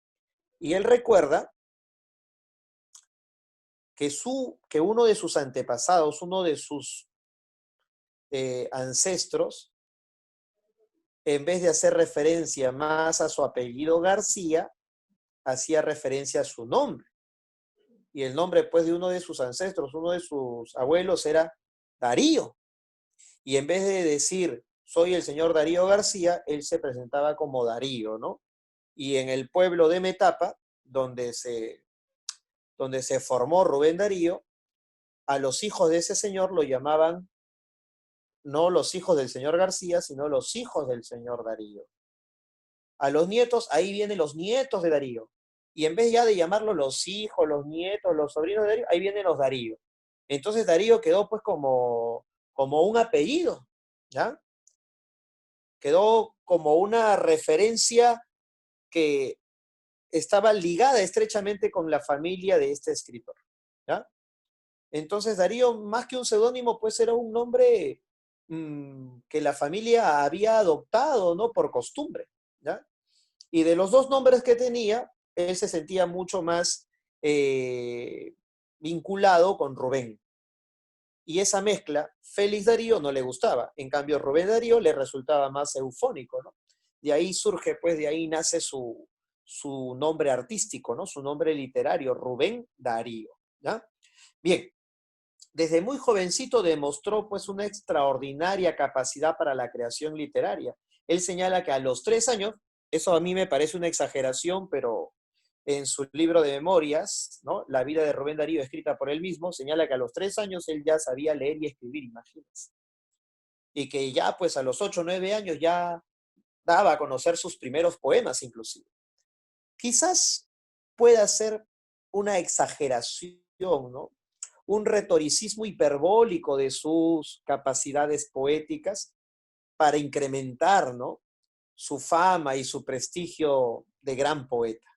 Speaker 1: Y él recuerda que uno de sus antepasados, uno de sus ancestros, en vez de hacer referencia más a su apellido García, hacía referencia a su nombre. Y el nombre, pues, de uno de sus ancestros, uno de sus abuelos era Darío. Y en vez de decir, soy el señor Darío García, él se presentaba como Darío, ¿no? Y en el pueblo de Metapa, donde se formó Rubén Darío, a los hijos de ese señor lo llamaban no los hijos del señor García, sino los hijos del señor Darío. A los nietos, ahí vienen los nietos de Darío. Y en vez ya de llamarlos los hijos, los nietos, los sobrinos de Darío, ahí vienen los Darío. Entonces Darío quedó pues como un apellido, ¿ya? Quedó como una referencia que estaba ligada estrechamente con la familia de este escritor, ¿ya? Entonces Darío, más que un seudónimo, pues era un nombre que la familia había adoptado, ¿no? Por costumbre, ¿ya? Y de los dos nombres que tenía, él se sentía mucho más vinculado con Rubén. Y esa mezcla, Félix Darío no le gustaba. En cambio, Rubén Darío le resultaba más eufónico, ¿no? De ahí surge, pues, de ahí nace su nombre artístico, ¿no? Su nombre literario, Rubén Darío, ¿ya? Bien, desde muy jovencito demostró, pues, una extraordinaria capacidad para la creación literaria. Él señala que a los 3 años, eso a mí me parece una exageración, pero en su libro de memorias, ¿no? La vida de Rubén Darío, escrita por él mismo, señala que a los 3 años él ya sabía leer y escribir, imagínense. Y que ya, pues, a los 8 o 9 años ya daba a conocer sus primeros poemas, inclusive. Quizás pueda ser una exageración, ¿no? Un retoricismo hiperbólico de sus capacidades poéticas para incrementar, ¿no? Su fama y su prestigio de gran poeta.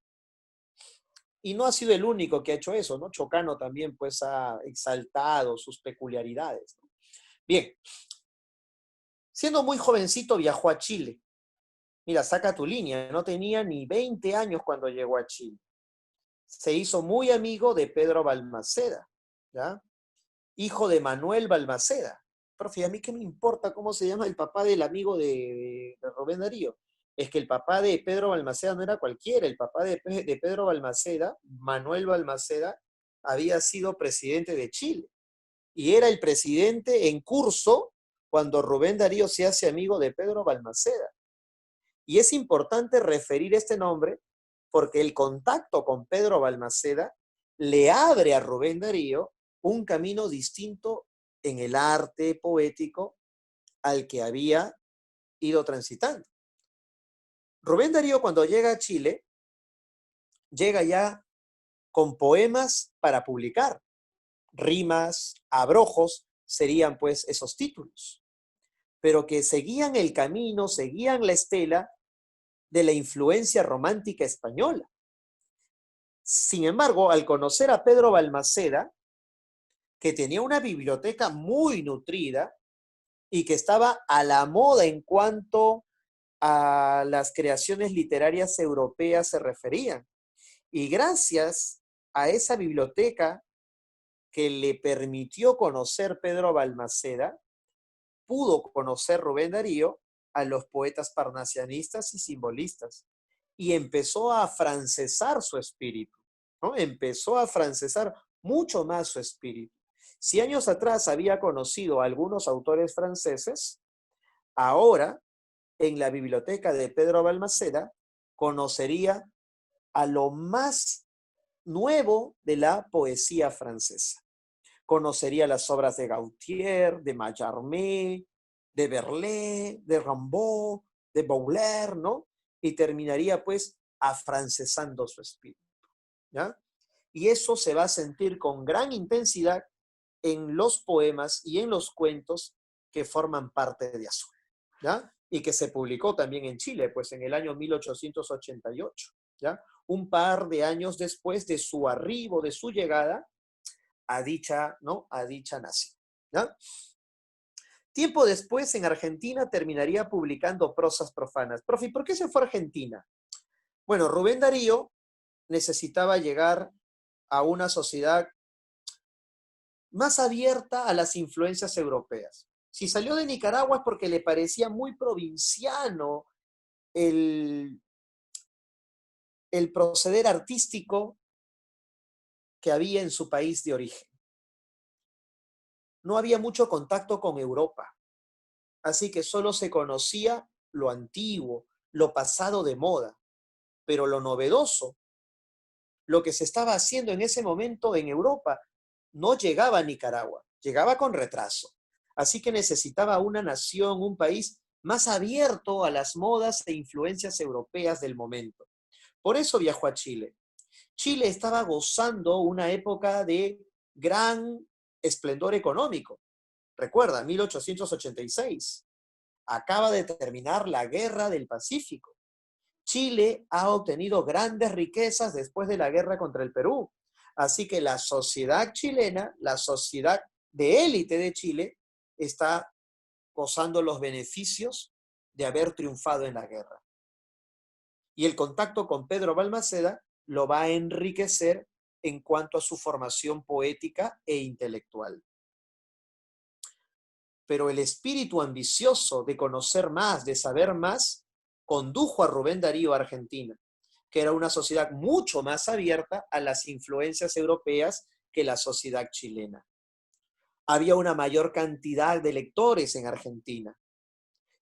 Speaker 1: Y no ha sido el único que ha hecho eso, ¿no? Chocano también, pues, ha exaltado sus peculiaridades, ¿no? Bien, siendo muy jovencito viajó a Chile. Mira, saca tu línea, no tenía ni 20 años cuando llegó a Chile. Se hizo muy amigo de Pedro Balmaceda, ¿ya? Hijo de Manuel Balmaceda. Profe, ¿a mí qué me importa cómo se llama el papá del amigo de Rubén Darío? Es que el papá de Pedro Balmaceda no era cualquiera, el papá de Pedro Balmaceda, Manuel Balmaceda, había sido presidente de Chile y era el presidente en curso cuando Rubén Darío se hace amigo de Pedro Balmaceda. Y es importante referir este nombre porque el contacto con Pedro Balmaceda le abre a Rubén Darío un camino distinto en el arte poético al que había ido transitando. Rubén Darío, cuando llega a Chile, llega ya con poemas para publicar. Rimas, abrojos serían pues esos títulos, pero que seguían el camino, seguían la estela de la influencia romántica española. Sin embargo, al conocer a Pedro Balmaceda, que tenía una biblioteca muy nutrida y que estaba a la moda en cuanto a las creaciones literarias europeas se referían. Y gracias a esa biblioteca que le permitió conocer Pedro Balmaceda, pudo conocer Rubén Darío a los poetas parnasianistas y simbolistas. Y empezó a afrancesar su espíritu, ¿no? Empezó a afrancesar mucho más su espíritu. Si años atrás había conocido a algunos autores franceses, ahora en la biblioteca de Pedro Balmaceda conocería a lo más nuevo de la poesía francesa. Conocería las obras de Gautier, de Mallarmé, de Berlé, de Rimbaud, de Baudelaire, ¿no? Y terminaría pues afrancesando su espíritu, ¿ya? Y eso se va a sentir con gran intensidad en los poemas y en los cuentos que forman parte de Azul, ¿ya? Y que se publicó también en Chile, pues en el año 1888, ¿ya? Un par de años después de su arribo, de su llegada a dicha, ¿no? A dicha nación, ¿ya? Tiempo después, en Argentina, terminaría publicando prosas profanas. Profe, ¿por qué se fue a Argentina? Bueno, Rubén Darío necesitaba llegar a una sociedad más abierta a las influencias europeas. Si salió de Nicaragua es porque le parecía muy provinciano el, el proceder artístico que había en su país de origen. No había mucho contacto con Europa, así que solo se conocía lo antiguo, lo pasado de moda, pero lo novedoso, lo que se estaba haciendo en ese momento en Europa, no llegaba a Nicaragua, llegaba con retraso. Así que necesitaba una nación, un país más abierto a las modas e influencias europeas del momento. Por eso viajó a Chile. Chile estaba gozando una época de gran esplendor económico. Recuerda, 1886. Acaba de terminar la Guerra del Pacífico. Chile ha obtenido grandes riquezas después de la guerra contra el Perú. Así que la sociedad chilena, la sociedad de élite de Chile, está gozando los beneficios de haber triunfado en la guerra. Y el contacto con Pedro Balmaceda lo va a enriquecer en cuanto a su formación poética e intelectual. Pero el espíritu ambicioso de conocer más, de saber más, condujo a Rubén Darío a Argentina, que era una sociedad mucho más abierta a las influencias europeas que la sociedad chilena. Había una mayor cantidad de lectores en Argentina.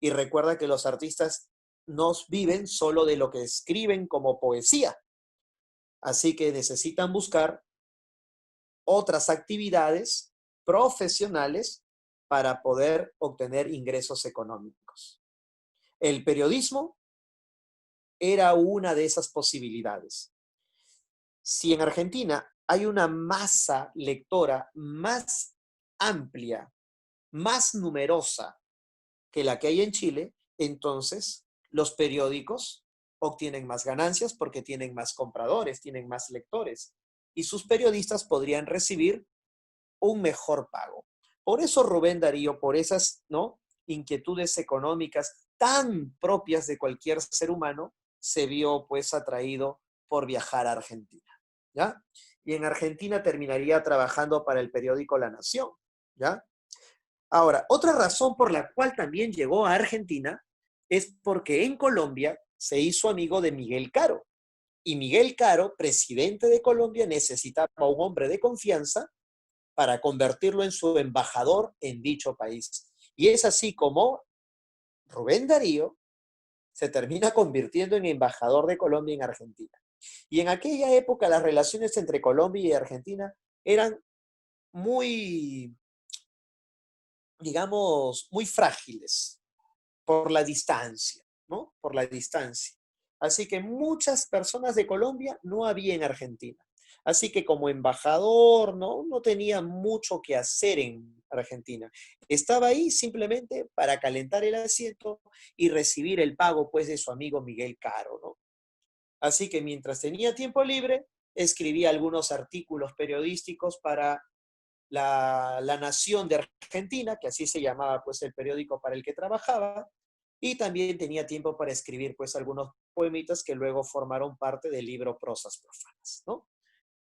Speaker 1: Y recuerda que los artistas no viven solo de lo que escriben como poesía. Así que necesitan buscar otras actividades profesionales para poder obtener ingresos económicos. El periodismo era una de esas posibilidades. Si en Argentina hay una masa lectora más amplia, más numerosa que la que hay en Chile, entonces los periódicos obtienen más ganancias porque tienen más compradores, tienen más lectores, y sus periodistas podrían recibir un mejor pago. Por eso Rubén Darío, por esas, ¿no?, inquietudes económicas tan propias de cualquier ser humano, se vio pues atraído por viajar a Argentina, ¿ya? Y en Argentina terminaría trabajando para el periódico La Nación, ¿ya? Ahora, otra razón por la cual también llegó a Argentina es porque en Colombia se hizo amigo de Miguel Caro. Y Miguel Caro, presidente de Colombia, necesitaba un hombre de confianza para convertirlo en su embajador en dicho país. Y es así como Rubén Darío se termina convirtiendo en embajador de Colombia en Argentina. Y en aquella época las relaciones entre Colombia y Argentina eran muy, digamos, muy frágiles por la distancia, ¿no? Por la distancia. Así que muchas personas de Colombia no había en Argentina. Así que como embajador, ¿no? No tenía mucho que hacer en Argentina. Estaba ahí simplemente para calentar el asiento y recibir el pago, pues, de su amigo Miguel Caro, ¿no? Así que mientras tenía tiempo libre, escribía algunos artículos periodísticos para la Nación de Argentina, que así se llamaba pues el periódico para el que trabajaba, y también tenía tiempo para escribir pues algunos poemitas que luego formaron parte del libro Prosas Profanas, ¿no?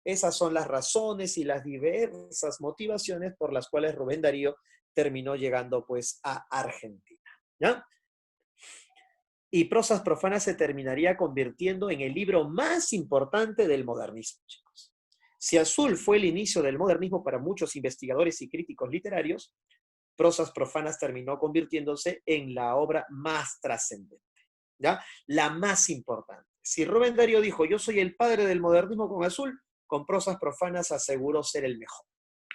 Speaker 1: Esas son las razones y las diversas motivaciones por las cuales Rubén Darío terminó llegando pues a Argentina, ¿ya? Y Prosas Profanas se terminaría convirtiendo en el libro más importante del modernismo, chicos. Si Azul fue el inicio del modernismo para muchos investigadores y críticos literarios, Prosas Profanas terminó convirtiéndose en la obra más trascendente, ¿ya? La más importante. Si Rubén Darío dijo, yo soy el padre del modernismo con Azul, con Prosas Profanas aseguró ser el mejor,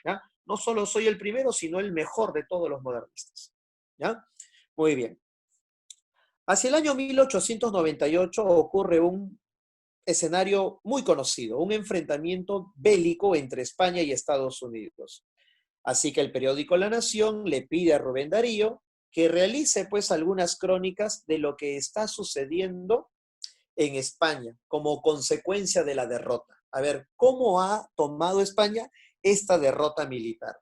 Speaker 1: ¿ya? No solo soy el primero, sino el mejor de todos los modernistas, ¿ya? Muy bien. Hacia el año 1898 ocurre un escenario muy conocido, un enfrentamiento bélico entre España y Estados Unidos. Así que el periódico La Nación le pide a Rubén Darío que realice pues algunas crónicas de lo que está sucediendo en España como consecuencia de la derrota. A ver, ¿cómo ha tomado España esta derrota militar?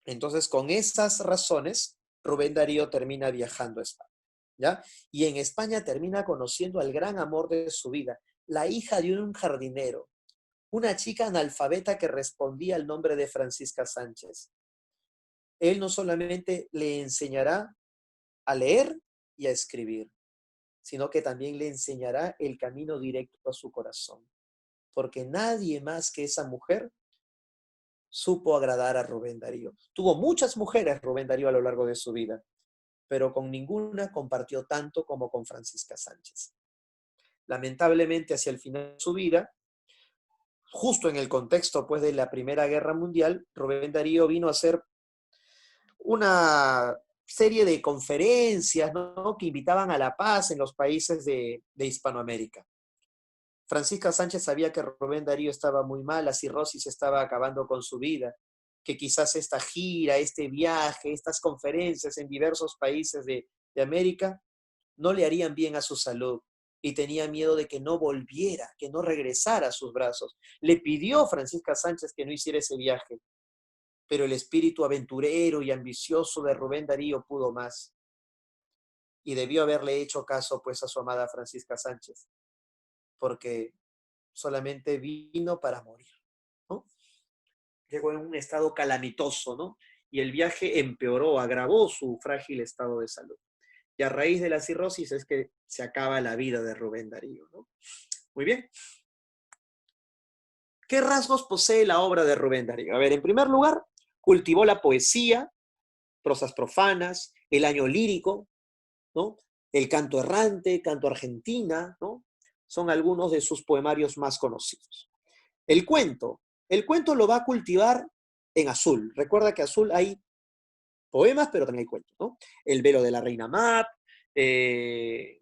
Speaker 1: Entonces, con esas razones, Rubén Darío termina viajando a España, ¿ya? Y en España termina conociendo al gran amor de su vida, la hija de un jardinero, una chica analfabeta que respondía al nombre de Francisca Sánchez. Él no solamente le enseñará a leer y a escribir, sino que también le enseñará el camino directo a su corazón, porque nadie más que esa mujer supo agradar a Rubén Darío. Tuvo muchas mujeres Rubén Darío a lo largo de su vida, pero con ninguna compartió tanto como con Francisca Sánchez. Lamentablemente, hacia el final de su vida, justo en el contexto pues, de la Primera Guerra Mundial, Rubén Darío vino a ser una serie de conferencias, ¿no?, que invitaban a la paz en los países de Hispanoamérica. Francisca Sánchez sabía que Rubén Darío estaba muy mal, la cirrosis estaba acabando con su vida, que quizás esta gira, este viaje, estas conferencias en diversos países de América no le harían bien a su salud y tenía miedo de que no volviera, que no regresara a sus brazos. Le pidió a Francisca Sánchez que no hiciera ese viaje, pero el espíritu aventurero y ambicioso de Rubén Darío pudo más. y debió haberle hecho caso pues a su amada Francisca Sánchez, porque solamente vino para morir, ¿no? Llegó en un estado calamitoso, ¿no? Y el viaje empeoró, agravó su frágil estado de salud. Y a raíz de la cirrosis es que se acaba la vida de Rubén Darío, ¿no? Muy bien. ¿Qué rasgos posee la obra de Rubén Darío? A ver, en primer lugar, cultivó la poesía, prosas profanas, el año lírico, ¿no? El canto errante, canto argentina, ¿no? Son algunos de sus poemarios más conocidos. El cuento. El cuento lo va a cultivar en azul. Recuerda que azul hay poemas, pero también hay cuentos, ¿no? El velo de la reina Mab, eh,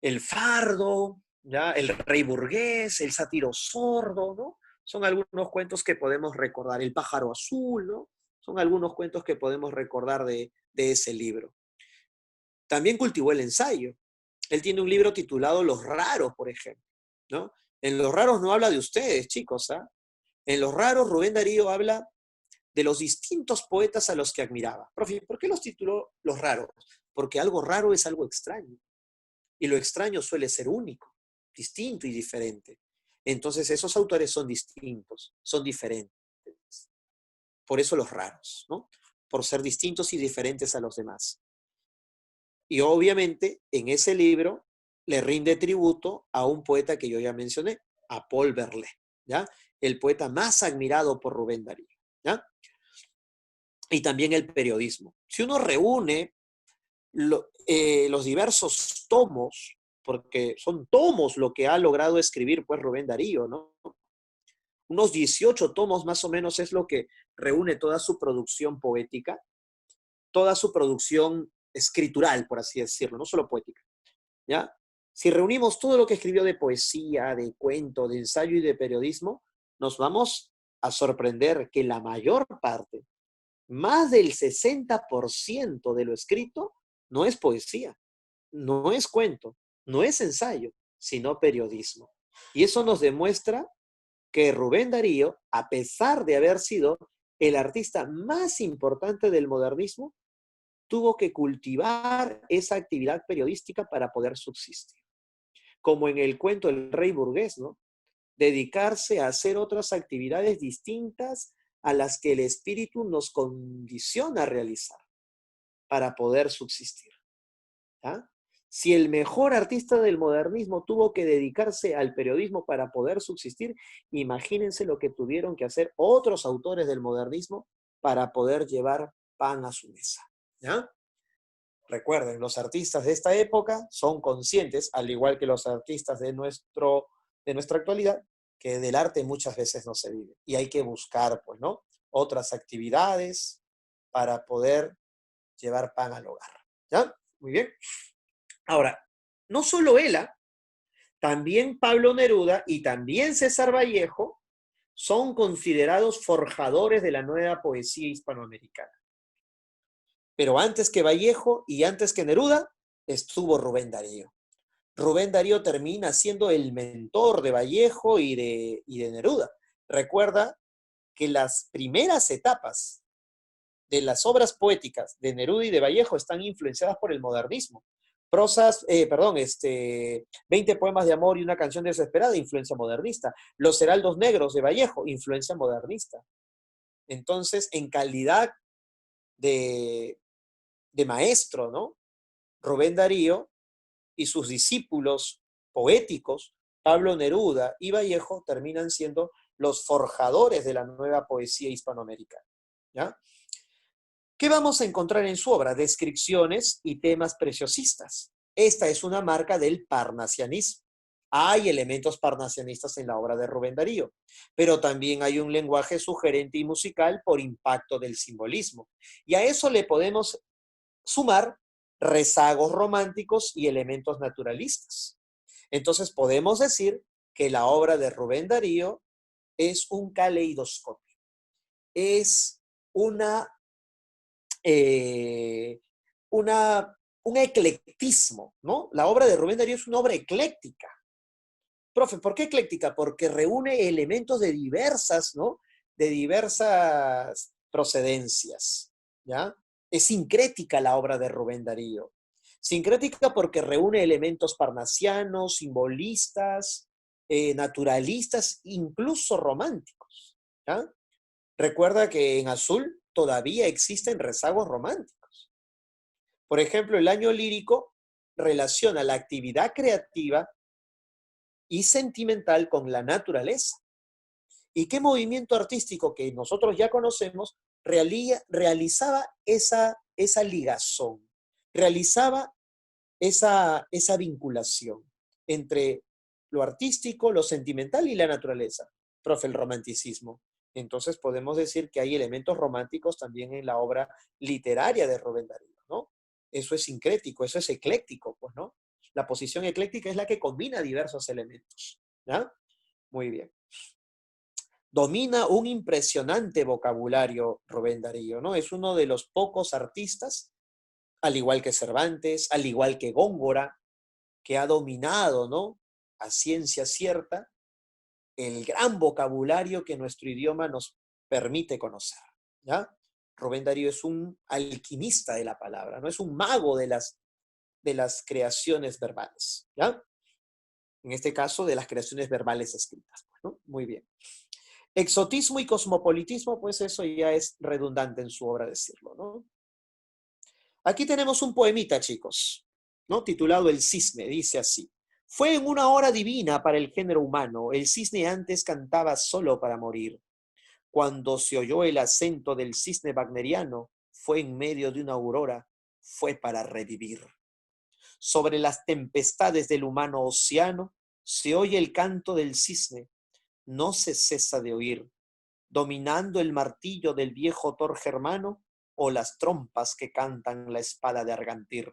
Speaker 1: el fardo, ¿ya? El rey burgués, el sátiro sordo, ¿no? Son algunos cuentos que podemos recordar. El pájaro azul, ¿no? Son algunos cuentos que podemos recordar de ese libro. También cultivó el ensayo. Él tiene un libro titulado Los Raros, por ejemplo, ¿no? En Los Raros no habla de ustedes, chicos, ¿ah? En Los Raros, Rubén Darío habla de los distintos poetas a los que admiraba. Profe, ¿por qué los tituló Los Raros? Porque algo raro es algo extraño. Y lo extraño suele ser único, distinto y diferente. Entonces esos autores son distintos, son diferentes. Por eso los raros, ¿no? Por ser distintos y diferentes a los demás. Y obviamente en ese libro le rinde tributo a un poeta que yo ya mencioné, a Paul Verlaine, ¿ya? El poeta más admirado por Rubén Darío, ¿ya? Y también el periodismo. Si uno reúne los diversos tomos, porque son tomos lo que ha logrado escribir pues Rubén Darío, ¿no? Unos 18 tomos más o menos es lo que reúne toda su producción poética, toda su producción escritural, por así decirlo, no solo poética, ¿ya? Si reunimos todo lo que escribió de poesía, de cuento, de ensayo y de periodismo, nos vamos a sorprender que la mayor parte, más del 60% de lo escrito, no es poesía, no es cuento, no es ensayo, sino periodismo. Y eso nos demuestra que Rubén Darío, a pesar de haber sido el artista más importante del modernismo, tuvo que cultivar esa actividad periodística para poder subsistir. Como en el cuento El Rey Burgués, ¿no? Dedicarse a hacer otras actividades distintas a las que el espíritu nos condiciona a realizar para poder subsistir. ¿Ah? Si el mejor artista del modernismo tuvo que dedicarse al periodismo para poder subsistir, imagínense lo que tuvieron que hacer otros autores del modernismo para poder llevar pan a su mesa. ¿Ya? Recuerden, los artistas de esta época son conscientes, al igual que los artistas de nuestra actualidad, que del arte muchas veces no se vive. Y hay que buscar, pues, ¿no? Otras actividades para poder llevar pan al hogar. ¿Ya? Muy bien. Ahora, no solo él, también Pablo Neruda y también César Vallejo son considerados forjadores de la nueva poesía hispanoamericana. Pero antes que Vallejo y antes que Neruda, estuvo Rubén Darío. Rubén Darío termina siendo el mentor de Vallejo y de Neruda. Recuerda que las primeras etapas de las obras poéticas de Neruda y de Vallejo están influenciadas por el modernismo. 20 poemas de amor y una canción desesperada, influencia modernista. Los Heraldos Negros de Vallejo, influencia modernista. Entonces, en calidad de, de maestro, ¿no? Rubén Darío y sus discípulos poéticos, Pablo Neruda y Vallejo, terminan siendo los forjadores de la nueva poesía hispanoamericana. ¿Ya? ¿Qué vamos a encontrar en su obra? Descripciones y temas preciosistas. Esta es una marca del parnasianismo. Hay elementos parnasianistas en la obra de Rubén Darío, pero también hay un lenguaje sugerente y musical por impacto del simbolismo. Y a eso le podemos sumar rezagos románticos y elementos naturalistas. Entonces podemos decir que la obra de Rubén Darío es un caleidoscopio, es una, eh, una, un eclectismo, ¿no? La obra de Rubén Darío es una obra ecléctica. Profe, ¿por qué ecléctica? Porque reúne elementos de diversas, ¿no? De diversas procedencias, ¿ya? Es sincrética la obra de Rubén Darío. Sincrética porque reúne elementos parnasianos, simbolistas, naturalistas, incluso románticos. ¿Ya? Recuerda que en azul todavía existen rezagos románticos. Por ejemplo, el año lírico relaciona la actividad creativa y sentimental con la naturaleza. ¿Y qué movimiento artístico que nosotros ya conocemos realizaba esa ligazón, realizaba esa vinculación entre lo artístico, lo sentimental y la naturaleza? Profe, el romanticismo. Entonces podemos decir que hay elementos románticos también en la obra literaria de Rubén Darío, ¿no? Eso es sincrético, eso es ecléctico, pues, ¿no? La posición ecléctica es la que combina diversos elementos, ¿ya? Muy bien. Domina un impresionante vocabulario Rubén Darío, ¿no? Es uno de los pocos artistas, al igual que Cervantes, al igual que Góngora, que ha dominado, ¿no? A ciencia cierta, el gran vocabulario que nuestro idioma nos permite conocer, ¿ya? Rubén Darío es un alquimista de la palabra, ¿no? Es un mago de las creaciones verbales, ¿ya? En este caso, de las creaciones verbales escritas, ¿no? Muy bien. Exotismo y cosmopolitismo, pues eso ya es redundante en su obra decirlo, ¿no? Aquí tenemos un poemita, chicos, ¿no? Titulado El Cisne, dice así. Fue en una hora divina para el género humano, el cisne antes cantaba solo para morir. Cuando se oyó el acento del cisne wagneriano, fue en medio de una aurora, fue para revivir. Sobre las tempestades del humano océano, se oye el canto del cisne, no se cesa de oír, dominando el martillo del viejo Thor germano o las trompas que cantan la espada de Argantir.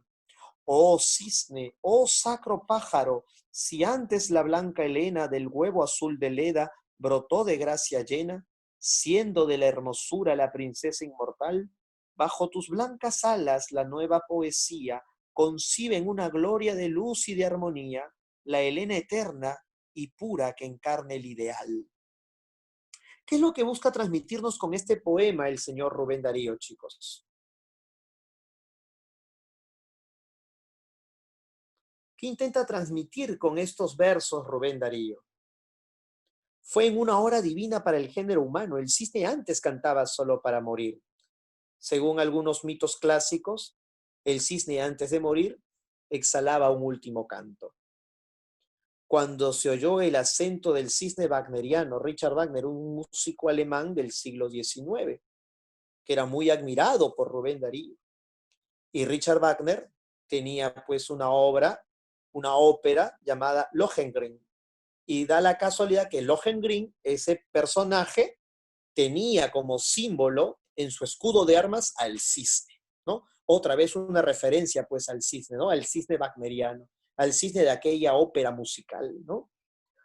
Speaker 1: Oh cisne, oh sacro pájaro, si antes la blanca Helena del huevo azul de Leda brotó de gracia llena, siendo de la hermosura la princesa inmortal, bajo tus blancas alas la nueva poesía concibe en una gloria de luz y de armonía la Helena eterna y pura que encarna el ideal. ¿Qué es lo que busca transmitirnos con este poema el señor Rubén Darío, chicos? ¿Qué intenta transmitir con estos versos Rubén Darío? Fue en una hora divina para el género humano. El cisne antes cantaba solo para morir. Según algunos mitos clásicos, el cisne antes de morir exhalaba un último canto. Cuando se oyó el acento del cisne wagneriano, Richard Wagner, un músico alemán del siglo XIX, que era muy admirado por Rubén Darío. Y Richard Wagner tenía pues una ópera llamada Lohengrin. Y da la casualidad que Lohengrin, ese personaje, tenía como símbolo en su escudo de armas al cisne, ¿no? Otra vez una referencia pues al cisne, ¿no? Al cisne wagneriano, al cisne de aquella ópera musical, ¿no?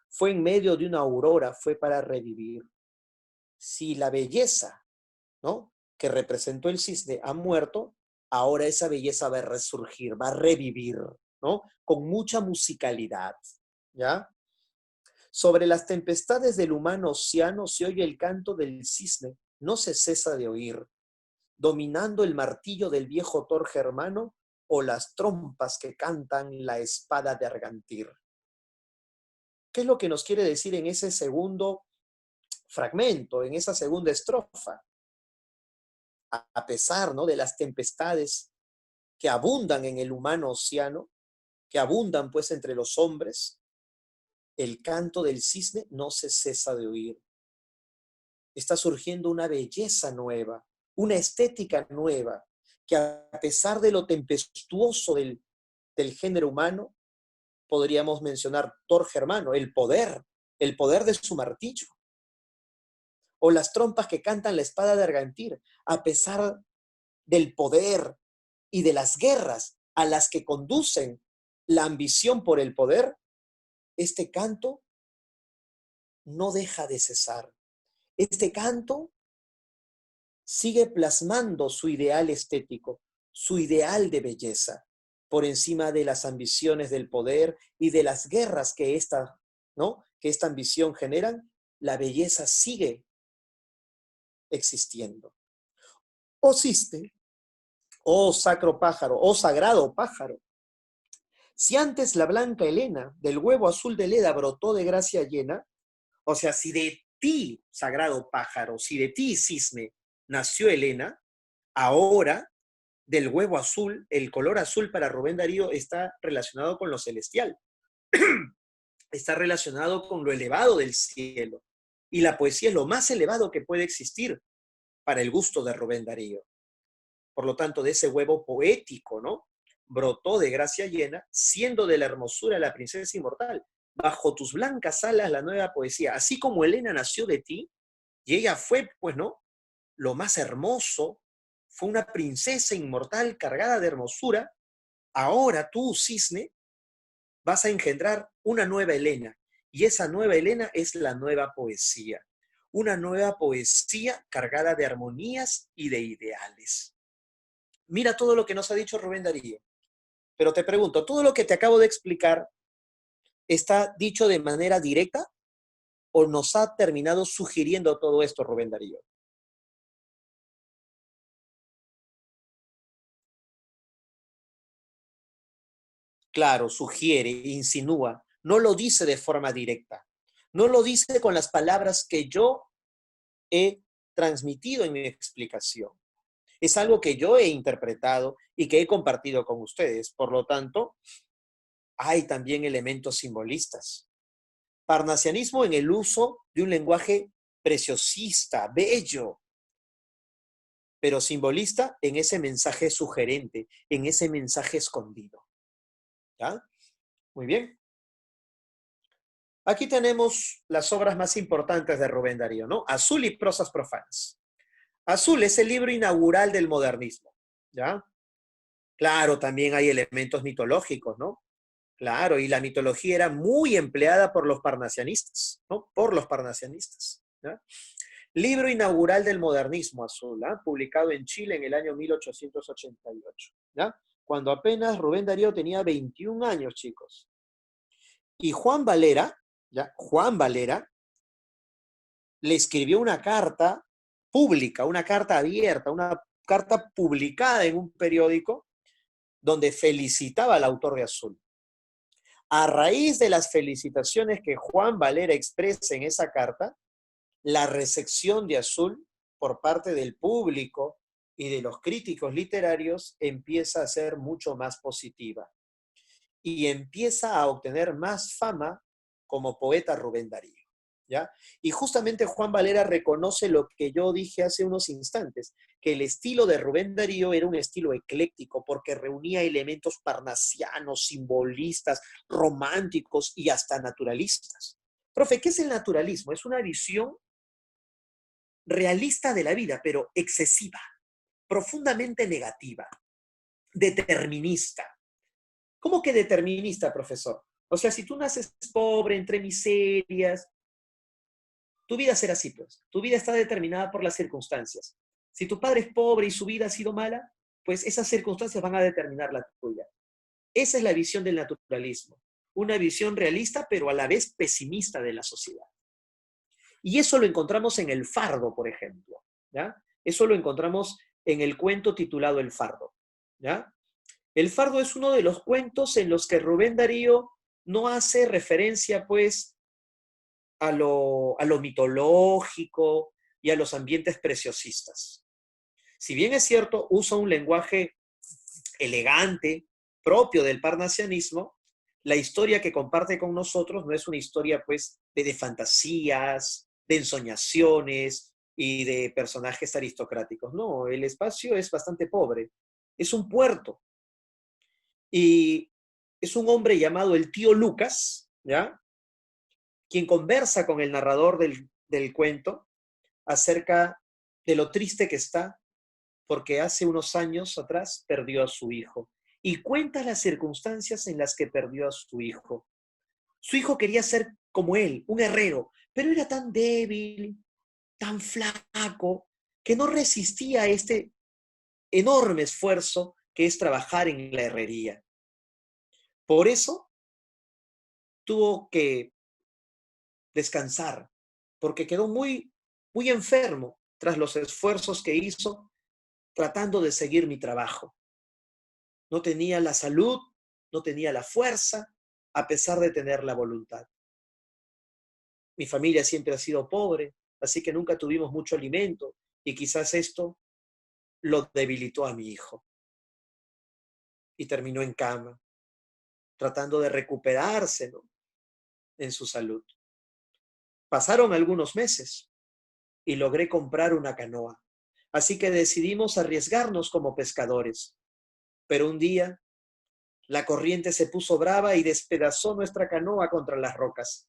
Speaker 1: Fue en medio de una aurora, fue para revivir. Si la belleza, ¿no? Que representó el cisne ha muerto, ahora esa belleza va a resurgir, va a revivir, ¿no? Con mucha musicalidad, ¿ya? Sobre las tempestades del humano océano se oye el canto del cisne, no se cesa de oír, dominando el martillo del viejo Thor germano o las trompas que cantan la espada de Argantir. ¿Qué es lo que nos quiere decir en ese segundo fragmento, en esa segunda estrofa? A pesar, ¿no?, de las tempestades que abundan en el humano océano, que abundan pues entre los hombres, el canto del cisne no se cesa de oír. Está surgiendo una belleza nueva, una estética nueva, que a pesar de lo tempestuoso del género humano, podríamos mencionar Thor germano, el poder de su martillo, o las trompas que cantan la espada de Argantir, a pesar del poder y de las guerras a las que conducen la ambición por el poder, este canto no deja de cesar. Este canto sigue plasmando su ideal estético, su ideal de belleza, por encima de las ambiciones del poder y de las guerras que ¿no?, que esta ambición generan. La belleza sigue existiendo. Oh cisne, oh sacro pájaro, oh sagrado pájaro, Si antes la blanca Helena del huevo azul de Leda brotó de gracia llena, o sea, si de ti, sagrado pájaro, si de ti, cisne, nació Helena, ahora del huevo azul, el color azul para Rubén Darío está relacionado con lo celestial, está relacionado con lo elevado del cielo. Y la poesía es lo más elevado que puede existir para el gusto de Rubén Darío. Por lo tanto, de ese huevo poético, ¿no? Brotó de gracia llena, siendo de la hermosura la princesa inmortal. Bajo tus blancas alas la nueva poesía. Así como Helena nació de ti, y ella fue, pues, ¿no? Lo más hermoso, fue una princesa inmortal cargada de hermosura. Ahora tú, cisne, vas a engendrar una nueva Helena. Y esa nueva Helena es la nueva poesía. Una nueva poesía cargada de armonías y de ideales. Mira todo lo que nos ha dicho Rubén Darío. Pero te pregunto, ¿todo lo que te acabo de explicar está dicho de manera directa o nos ha terminado sugiriendo todo esto Rubén Darío? Claro, sugiere, insinúa, no lo dice de forma directa, no lo dice con las palabras que yo he transmitido en mi explicación. Es algo que yo he interpretado y que he compartido con ustedes. Por lo tanto, hay también elementos simbolistas. Parnasianismo en el uso de un lenguaje preciosista, bello, pero simbolista en ese mensaje sugerente, en ese mensaje escondido. ¿Ya? Muy bien. Aquí tenemos las obras más importantes de Rubén Darío, ¿no? Azul y prosas profanas. Azul es el libro inaugural del modernismo, ¿ya? Claro, también hay elementos mitológicos, ¿no? Claro, y la mitología era muy empleada por los parnasianistas, ¿no? Por los parnasianistas, ¿ya? Libro inaugural del modernismo, Azul, ¿ah? Publicado en Chile en el año 1888, ¿ya? Cuando apenas Rubén Darío tenía 21 años, chicos. Y Juan Valera, ¿ya? Juan Valera le escribió una carta pública, una carta abierta, una carta publicada en un periódico donde felicitaba al autor de Azul. A raíz de las felicitaciones que Juan Valera expresa en esa carta, la recepción de Azul por parte del público y de los críticos literarios empieza a ser mucho más positiva y empieza a obtener más fama como poeta Rubén Darío. ¿Ya? Y justamente Juan Valera reconoce lo que yo dije hace unos instantes, que el estilo de Rubén Darío era un estilo ecléctico porque reunía elementos parnasianos, simbolistas, románticos y hasta naturalistas. Profe, ¿qué es el naturalismo? Es una visión realista de la vida, pero excesiva, profundamente negativa, determinista. ¿Cómo que determinista, profesor? O sea, si tú naces pobre, entre miserias, tu vida será así, pues. Tu vida está determinada por las circunstancias. Si tu padre es pobre y su vida ha sido mala, pues esas circunstancias van a determinar la tuya. Esa es la visión del naturalismo. Una visión realista, pero a la vez pesimista de la sociedad. Y eso lo encontramos en El Fardo, por ejemplo. ¿Ya? Eso lo encontramos en el cuento titulado El Fardo. ¿Ya? El Fardo es uno de los cuentos en los que Rubén Darío no hace referencia, pues, a lo mitológico y a los ambientes preciosistas. Si bien es cierto, usa un lenguaje elegante, propio del parnasianismo, la historia que comparte con nosotros no es una historia, pues, de fantasías, de ensoñaciones y de personajes aristocráticos. No, el espacio es bastante pobre. Es un puerto. Y es un hombre llamado el tío Lucas, ¿ya? Quien conversa con el narrador del cuento acerca de lo triste que está porque hace unos años atrás perdió a su hijo y cuenta las circunstancias en las que perdió a su hijo. Su hijo quería ser como él, un herrero, pero era tan débil, tan flaco, que no resistía a este enorme esfuerzo que es trabajar en la herrería. Por eso tuvo que descansar, porque quedó muy, muy enfermo tras los esfuerzos que hizo tratando de seguir mi trabajo. No tenía la salud no tenía la fuerza, a pesar de tener la voluntad. Mi familia siempre ha sido pobre, así que nunca tuvimos mucho alimento y quizás esto lo debilitó a mi hijo y terminó en cama, tratando de recuperarse, ¿no?, en su salud. Pasaron algunos meses y logré comprar una canoa, así que decidimos arriesgarnos como pescadores. Pero un día la corriente se puso brava y despedazó nuestra canoa contra las rocas.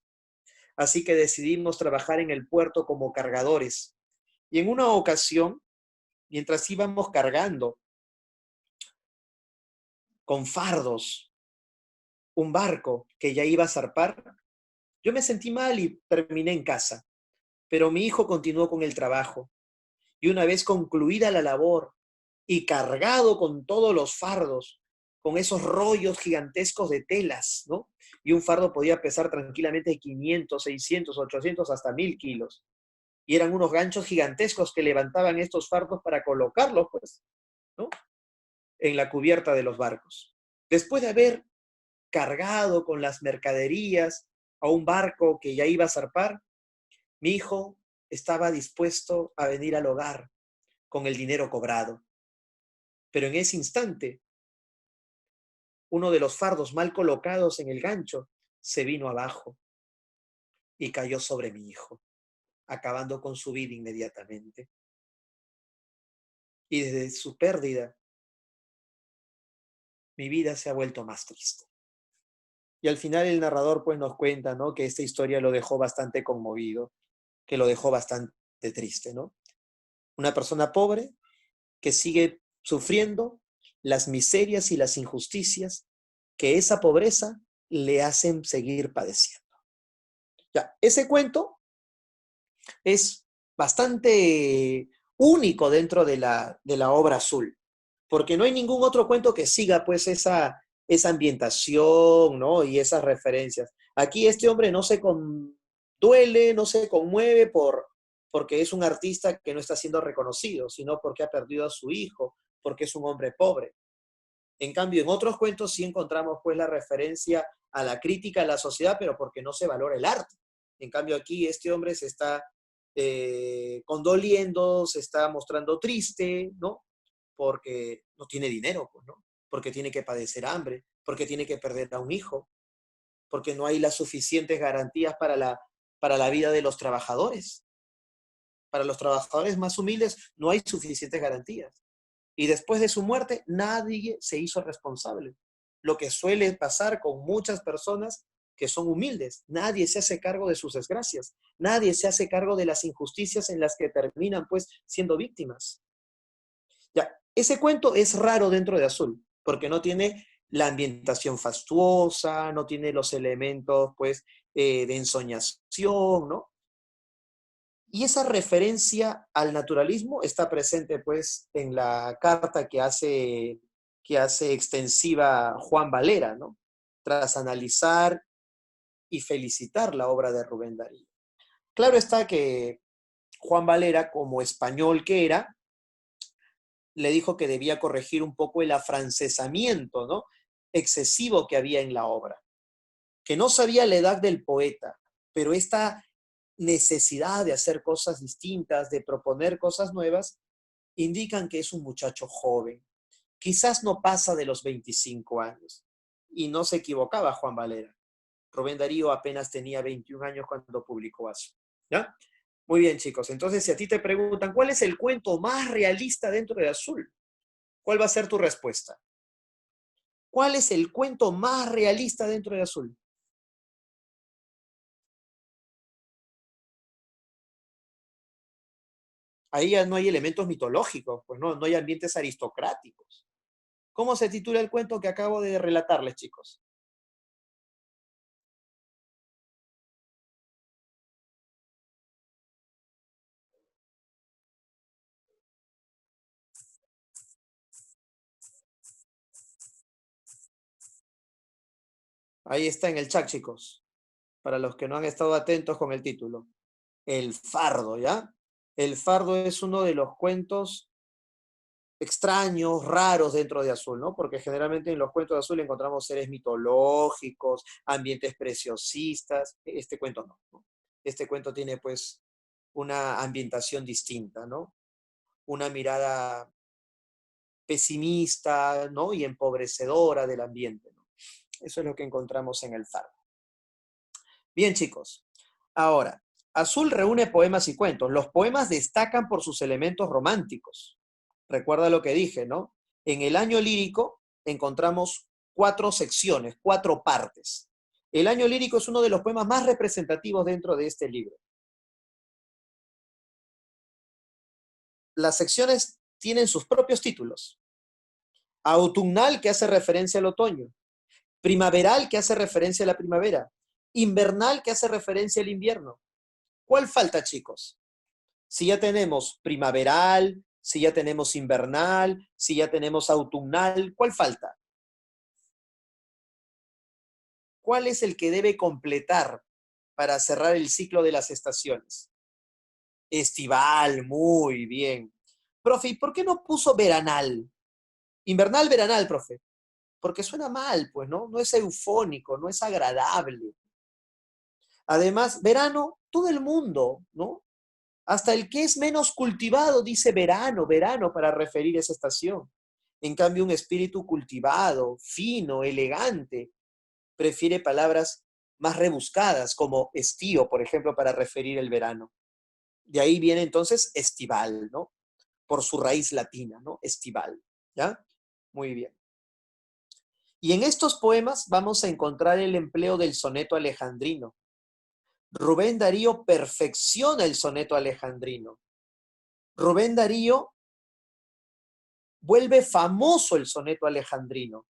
Speaker 1: Así que decidimos trabajar en el puerto como cargadores. Y en una ocasión, mientras íbamos cargando con fardos un barco que ya iba a zarpar, yo me sentí mal y terminé en casa. Pero mi hijo continuó con el trabajo. Y una vez concluida la labor y cargado con todos los fardos, con esos rollos gigantescos de telas, ¿no? Y un fardo podía pesar tranquilamente 500, 600, 800, hasta 1000 kilos. Y eran unos ganchos gigantescos que levantaban estos fardos para colocarlos, pues, ¿no?, en la cubierta de los barcos. Después de haber cargado con las mercaderías a un barco que ya iba a zarpar, mi hijo estaba dispuesto a venir al hogar con el dinero cobrado. Pero en ese instante, uno de los fardos mal colocados en el gancho se vino abajo y cayó sobre mi hijo, acabando con su vida inmediatamente. Y desde su pérdida, mi vida se ha vuelto más triste. Y al final el narrador pues nos cuenta, ¿no?, que esta historia lo dejó bastante conmovido, que lo dejó bastante triste, ¿no? Una persona pobre que sigue sufriendo las miserias y las injusticias que esa pobreza le hacen seguir padeciendo. Ya, ese cuento es bastante único dentro de la obra azul, porque no hay ningún otro cuento que siga pues esa ambientación, ¿no?, y esas referencias. Aquí este hombre no se duele, no se conmueve porque es un artista que no está siendo reconocido, sino porque ha perdido a su hijo, porque es un hombre pobre. En cambio, en otros cuentos sí encontramos pues la referencia a la crítica a la sociedad, pero porque no se valora el arte. En cambio, aquí este hombre se está condoliendo, se está mostrando triste, ¿no?, porque no tiene dinero, pues, ¿no?, porque tiene que padecer hambre, porque tiene que perder a un hijo, porque no hay las suficientes garantías para la vida de los trabajadores. Para los trabajadores más humildes no hay suficientes garantías. Y después de su muerte, nadie se hizo responsable. Lo que suele pasar con muchas personas que son humildes. Nadie se hace cargo de sus desgracias. Nadie se hace cargo de las injusticias en las que terminan, pues, siendo víctimas. Ya, ese cuento es raro dentro de Azul, porque no tiene la ambientación fastuosa, no tiene los elementos, pues, de ensoñación, ¿no? Y esa referencia al naturalismo está presente, pues, en la carta que hace extensiva Juan Valera, ¿no?, tras analizar y felicitar la obra de Rubén Darío. Claro está que Juan Valera, como español que era, le dijo que debía corregir un poco el afrancesamiento, ¿no?, excesivo que había en la obra, que no sabía la edad del poeta, pero esta necesidad de hacer cosas distintas, de proponer cosas nuevas, indican que es un muchacho joven. Quizás no pasa de los 25 años. Y no se equivocaba Juan Valera. Rubén Darío apenas tenía 21 años cuando publicó Azul. ¿Ya? Muy bien, chicos. Entonces, si a ti te preguntan, ¿cuál es el cuento más realista dentro de Azul? ¿Cuál va a ser tu respuesta? ¿Cuál es el cuento más realista dentro de Azul? Ahí ya no hay elementos mitológicos, pues no hay ambientes aristocráticos. ¿Cómo se titula el cuento que acabo de relatarles, chicos? Ahí está en el chat, chicos, para los que no han estado atentos con el título. El fardo, ¿ya? El fardo es uno de los cuentos extraños, raros dentro de Azul, ¿no? Porque generalmente en los cuentos de Azul encontramos seres mitológicos, ambientes preciosistas. Este cuento no, ¿no? Este cuento tiene pues una ambientación distinta, ¿no? Una mirada pesimista, ¿no? Y empobrecedora del ambiente, ¿no? Eso es lo que encontramos en el Fardo. Bien, chicos. Ahora, Azul reúne poemas y cuentos. Los poemas destacan por sus elementos románticos. Recuerda lo que dije, ¿no? En el año lírico encontramos 4 secciones, 4 partes. El año lírico es uno de los poemas más representativos dentro de este libro. Las secciones tienen sus propios títulos. Autumnal, que hace referencia al otoño. Primaveral, que hace referencia a la primavera. Invernal, que hace referencia al invierno. ¿Cuál falta, chicos? Si ya tenemos primaveral, si ya tenemos invernal, si ya tenemos autumnal, ¿cuál falta? ¿Cuál es el que debe completar para cerrar el ciclo de las estaciones? Estival, muy bien. Profe, ¿y por qué no puso veranal? Invernal, veranal, profe. Porque suena mal, pues, ¿no? No es eufónico, no es agradable. Además, verano, todo el mundo, ¿no? Hasta el que es menos cultivado dice verano, verano para referir esa estación. En cambio, un espíritu cultivado, fino, elegante, prefiere palabras más rebuscadas, como estío, por ejemplo, para referir el verano. De ahí viene entonces estival, ¿no? Por su raíz latina, ¿no? Estival, ¿ya? Muy bien. Y en estos poemas vamos a encontrar el empleo del soneto alejandrino. Rubén Darío perfecciona el soneto alejandrino. Rubén Darío vuelve famoso el soneto alejandrino.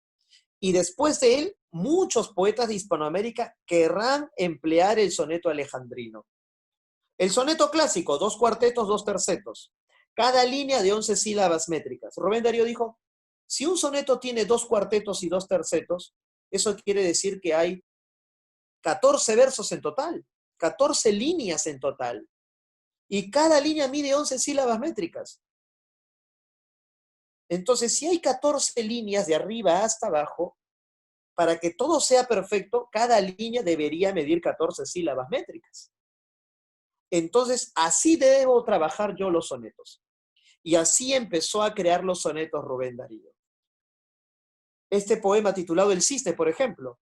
Speaker 1: Y después de él, muchos poetas de Hispanoamérica querrán emplear el soneto alejandrino. El soneto clásico, 2 cuartetos, 2 tercetos. Cada línea de 11 sílabas métricas. Rubén Darío dijo, si un soneto tiene 2 cuartetos y 2 tercetos, eso quiere decir que hay 14 versos en total, 14 líneas en total. Y cada línea mide 11 sílabas métricas. Entonces, si hay 14 líneas de arriba hasta abajo, para que todo sea perfecto, cada línea debería medir 14 sílabas métricas. Entonces, así debo trabajar yo los sonetos. Y así empezó a crear los sonetos Rubén Darío. Este poema titulado El Cisne, por ejemplo,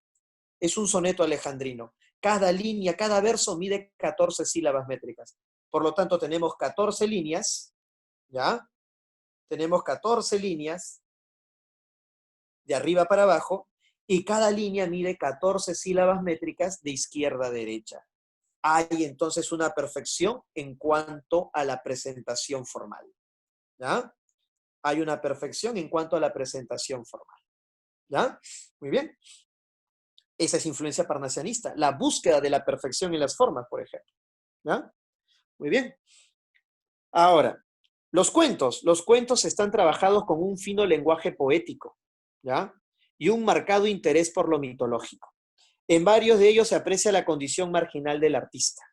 Speaker 1: es un soneto alejandrino. Cada línea, cada verso mide 14 sílabas métricas. Por lo tanto, tenemos 14 líneas, ¿ya? Tenemos 14 líneas de arriba para abajo, y cada línea mide 14 sílabas métricas de izquierda a derecha. Hay entonces una perfección en cuanto a la presentación formal, ¿ya? Hay una perfección en cuanto a la presentación formal, ¿ya? Muy bien. Esa es influencia parnasianista, la búsqueda de la perfección en las formas, por ejemplo, ¿ya? Muy bien. Ahora, los cuentos están trabajados con un fino lenguaje poético, ¿ya? Y un marcado interés por lo mitológico. En varios de ellos se aprecia la condición marginal del artista.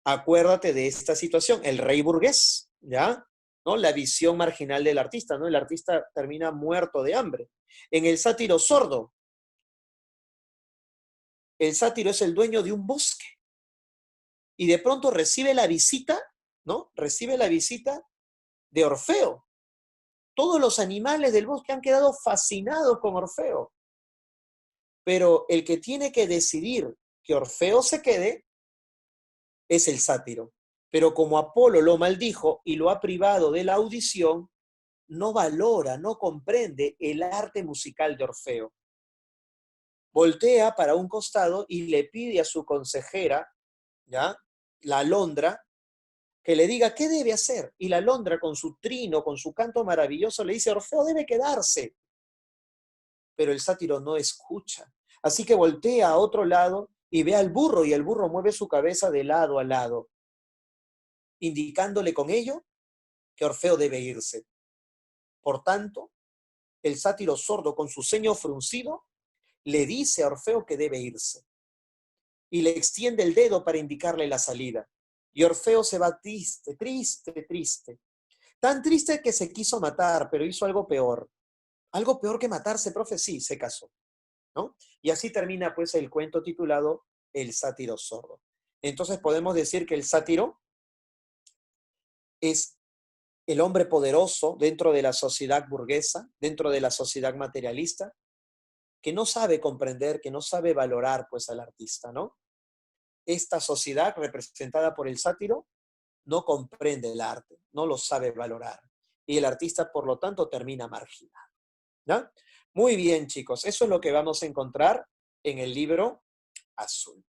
Speaker 1: Acuérdate de esta situación, el rey burgués, ¿ya? ¿No? La visión marginal del artista, ¿no? El artista termina muerto de hambre. En el sátiro sordo, el sátiro es el dueño de un bosque y de pronto recibe la visita, ¿no? Recibe la visita de Orfeo. Todos los animales del bosque han quedado fascinados con Orfeo. Pero el que tiene que decidir que Orfeo se quede es el sátiro. Pero como Apolo lo maldijo y lo ha privado de la audición, no valora, no comprende el arte musical de Orfeo. Voltea para un costado y le pide a su consejera, ¿ya? La alondra, que le diga qué debe hacer. Y la alondra, con su trino, con su canto maravilloso, le dice, Orfeo debe quedarse. Pero el sátiro no escucha. Así que voltea a otro lado y ve al burro, y el burro mueve su cabeza de lado a lado, indicándole con ello que Orfeo debe irse. Por tanto, el sátiro sordo, con su ceño fruncido, le dice a Orfeo que debe irse. Y le extiende el dedo para indicarle la salida. Y Orfeo se va triste, triste, triste. Tan triste que se quiso matar, pero hizo algo peor. Algo peor que matarse, profe, sí, se casó, ¿no? Y así termina pues el cuento titulado El sátiro sordo. Entonces podemos decir que el sátiro es el hombre poderoso dentro de la sociedad burguesa, dentro de la sociedad materialista, que no sabe comprender, que no sabe valorar pues al artista, ¿no? Esta sociedad representada por el sátiro no comprende el arte, no lo sabe valorar. Y el artista, por lo tanto, termina marginado, ¿no? Muy bien, chicos, eso es lo que vamos a encontrar en el libro azul.